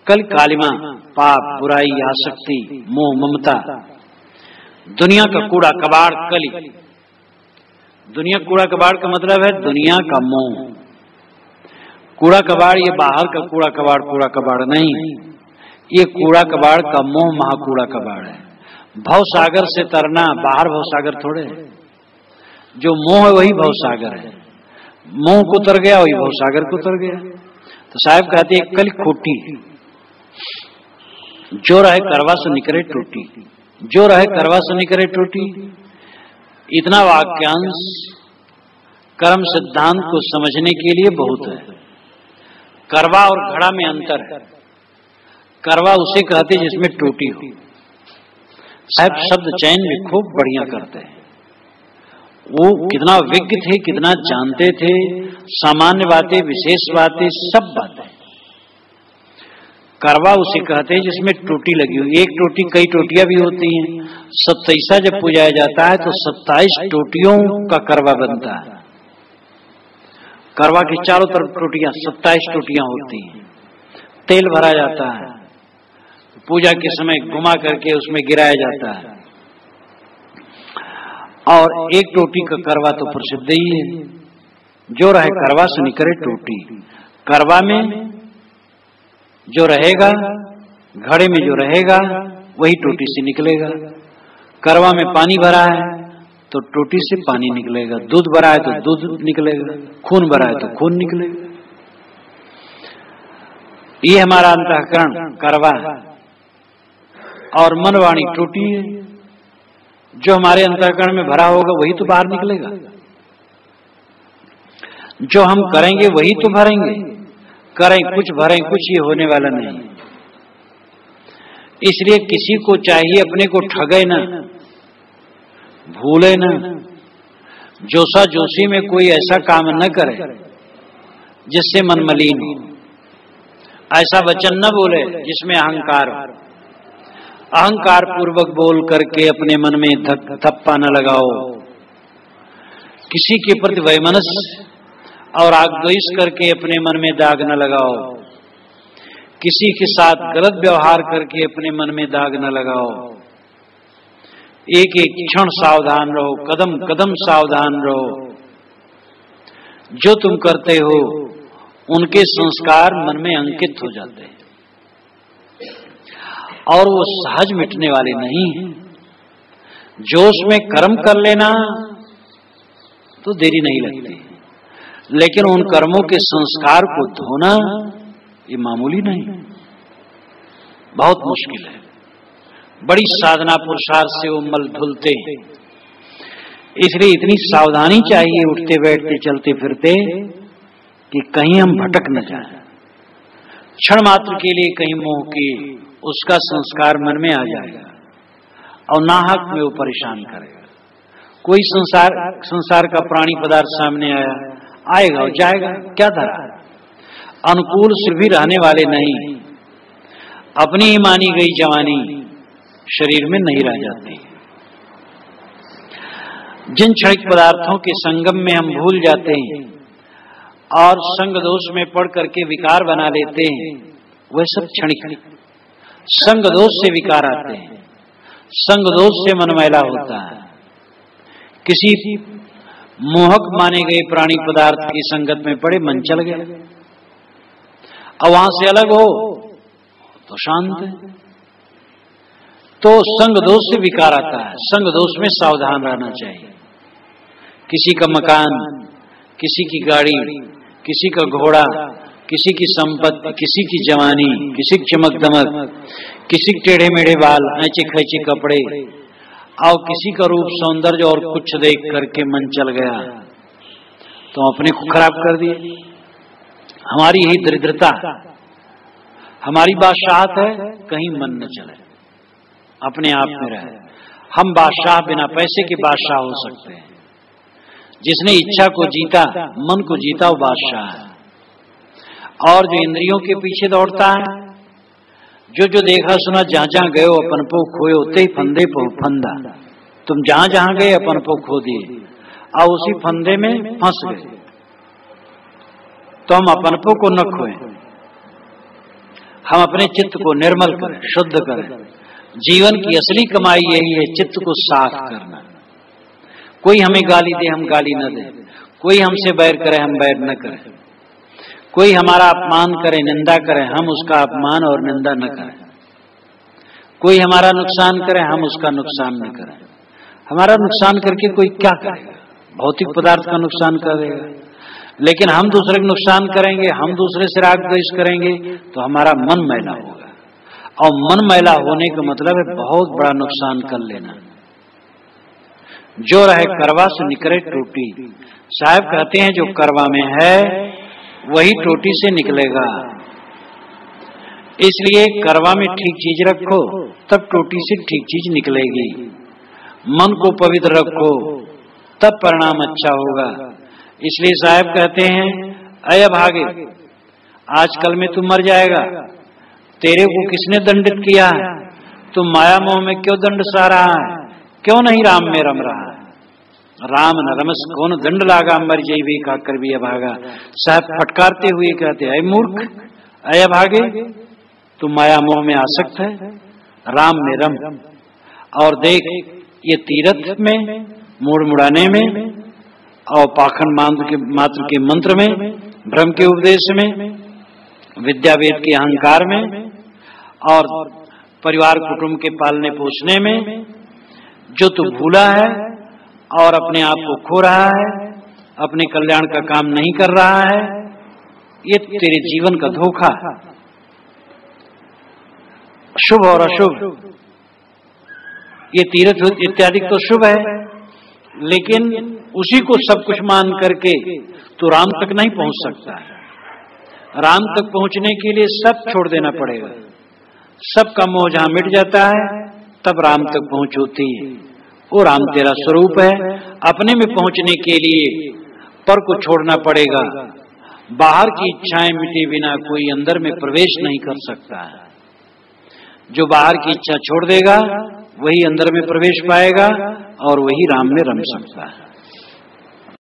कल कालिमा, पाप, बुराई, आसक्ति, मोह, ममता, दुनिया का कूड़ा कबाड़ कली। दुनिया कूड़ा कबाड़ का मतलब है दुनिया का मोह। कूड़ा कबाड़ ये बाहर का कूड़ा कबाड़ नहीं, ये कूड़ा कबाड़ का मोह महाकूड़ा कबाड़ है। भव सागर से तरना, बाहर भव सागर थोड़े है। जो मोह है वही भव सागर है, मोह को उतर गया वही भव सागर को उतर गया। तो साहब कहते हैं कल खोटी, जो रहे करवा से निकले टूटी, जो रहे करवा से निकले टूटी। इतना वाक्यांश कर्म सिद्धांत को समझने के लिए बहुत है। करवा और घड़ा में अंतर है। करवा उसे कहते जिसमें टूटी हो। साहब शब्द चयन भी खूब बढ़िया करते हैं। वो कितना विज्ञ थे, कितना जानते थे, सामान्य बातें, विशेष बातें, सब बातें। करवा उसे कहते हैं जिसमें टोटी लगी हुई। एक टोटी, कई टोटियां भी होती हैं। 27 जब पूजाया जाता है तो 27 टोटियों का करवा बनता है। करवा की चारों तरफ टोटियां, 27 टोटियां होती हैं। तेल भरा जाता है, पूजा के समय घुमा करके उसमें गिराया जाता है। और एक टोटी का करवा तो प्रसिद्ध ही है। जो रहे करवा से निकले टोटी। करवा में जो रहेगा, घड़े में जो रहेगा वही टोटी से निकलेगा। करवा में पानी भरा है तो टोटी से पानी निकलेगा, दूध भरा है तो दूध निकलेगा, खून भरा है तो खून निकलेगा। ये हमारा अंतःकरण करवा है और मनवाणी टोटी है। जो हमारे अंतःकरण में भरा होगा वही तो बाहर निकलेगा। जो हम करेंगे वही तो भरेंगे। करें कुछ भरें कुछ, ये होने वाला नहीं। इसलिए किसी को चाहिए अपने को ठगे ना, भूले ना, जोशा जोशी में कोई ऐसा काम न करे जिससे मन मलिन हो। ऐसा वचन न बोले जिसमें अहंकार हो। अहंकार पूर्वक बोल करके अपने मन में थप्पा न लगाओ। किसी के प्रति वैमनस्य और आग्रह करके अपने मन में दाग न लगाओ। किसी के साथ गलत व्यवहार करके अपने मन में दाग न लगाओ। एक एक क्षण सावधान रहो, कदम कदम सावधान रहो। जो तुम करते हो उनके संस्कार मन में अंकित हो जाते हैं। और वो सहज मिटने वाले नहीं हैं। जोश में कर्म कर लेना तो देरी नहीं लगती, लेकिन उन कर्मों के संस्कार को धोना ये मामूली नहीं, बहुत मुश्किल है। बड़ी साधना पुरुषार्थ से वो मल धुलते हैं। इसलिए इतनी सावधानी चाहिए उठते बैठते चलते फिरते कि कहीं हम भटक न जाएं। क्षण मात्र के लिए कहीं मोह की उसका संस्कार मन में आ जाएगा और नाहक में वो परेशान करेगा। कोई संसार का प्राणी पदार्थ सामने आएगा और जाएगा, क्या धरा? अनुकूल सिर भी रहने वाले नहीं। अपनी ही मानी गई जवानी शरीर में नहीं रह जाती। जिन क्षणिक पदार्थों के संगम में हम भूल जाते हैं और संग दोष में पड़ करके विकार बना लेते हैं, वह सब क्षणिक। संग दोष से विकार आते हैं, संग दोष से मन मैला होता है। किसी मोहक माने गए प्राणी पदार्थ की संगत में पड़े, मन चल गया, और वहां से अलग हो तो शांत है। तो संग दोष से विकार आता है। संग दोष में सावधान रहना चाहिए। किसी का मकान, किसी की गाड़ी, किसी का घोड़ा, किसी की संपत्ति, किसी की जवानी, किसी की चमक दमक, किसी के टेढ़े मेढ़े बाल, ऐचे खैचे कपड़े, और किसी का रूप सौंदर्य और कुछ देख करके मन चल गया तो अपने को खराब कर दिए। हमारी यही दरिद्रता, हमारी बादशाहत है, कहीं मन न चले, अपने आप में रहे। हम बादशाह बिना पैसे के बादशाह हो सकते हैं। जिसने इच्छा को जीता, मन को जीता, वो बादशाह है। और जो इंद्रियों के पीछे दौड़ता है, जो देखा सुना जहां जहां गए अपन को खोए होते ही फंदे को फंदा। तुम जहां जहां गए अपन को खो दिए और उसी फंदे में फंस गए। तो हम अपन को न खोए, हम अपने चित्त को निर्मल करें, शुद्ध करें। जीवन की असली कमाई यही है, चित्त को साफ करना। कोई हमें गाली दे, हम गाली न दे। कोई हमसे बैर करे, हम बैर न करें। कोई हमारा अपमान करे, निंदा करे, हम उसका अपमान और निंदा न करें। कोई हमारा नुकसान करे, हम उसका नुकसान न करें। हमारा नुकसान करके कोई क्या करेगा? भौतिक पदार्थ का नुकसान करेगा, लेकिन हम दूसरे का नुकसान करेंगे, हम दूसरे से राग द्वेष करेंगे तो हमारा मन मैला होगा। और मन मैला होने का मतलब है बहुत बड़ा नुकसान कर लेना। जो रहे करवा से निकले टोटी। साहब कहते हैं जो करवा में है वही टोटी से निकलेगा। इसलिए करवा में ठीक चीज रखो, तब टोटी से ठीक चीज निकलेगी। मन को पवित्र रखो, तब परिणाम अच्छा होगा। इसलिए साहब कहते हैं अय भागे, आजकल में तू मर जाएगा। तेरे को किसने दंडित किया है? तू माया मोह में क्यों दंड सा रहा है? क्यों नहीं राम में रम रहा है? राम न रमस कौन दंड लागा, मर जैवी का कर भी अभागा। साहब फटकारते हुए कहते अय मूर्ख, अय भागे, तू माया मोह में आसक्त है, राम में रम। और देख ये तीर्थ में, मुड़ मुड़ाने में, और पाखंड मात्र के मंत्र में, भ्रम के उपदेश में, विद्या वेद के अहंकार में, और परिवार कुटुंब के पालने पोषने में जो तू भूला है और अपने आप को खो रहा है, अपने कल्याण का काम नहीं कर रहा है, ये तेरे जीवन का धोखा। शुभ और अशुभ, ये तीर्थ इत्यादि तो शुभ है, लेकिन उसी को सब कुछ मान करके तो राम तक नहीं पहुंच सकता है। राम तक पहुंचने के लिए सब छोड़ देना पड़ेगा। सबका मोह जहां मिट जाता है तब राम तक पहुंच होती है। वो राम तेरा स्वरूप है। अपने में पहुंचने के लिए पर को छोड़ना पड़ेगा। बाहर की इच्छाएं मिटे बिना कोई अंदर में प्रवेश नहीं कर सकता है। जो बाहर की इच्छा छोड़ देगा वही अंदर में प्रवेश पाएगा और वही राम में रम सकता है।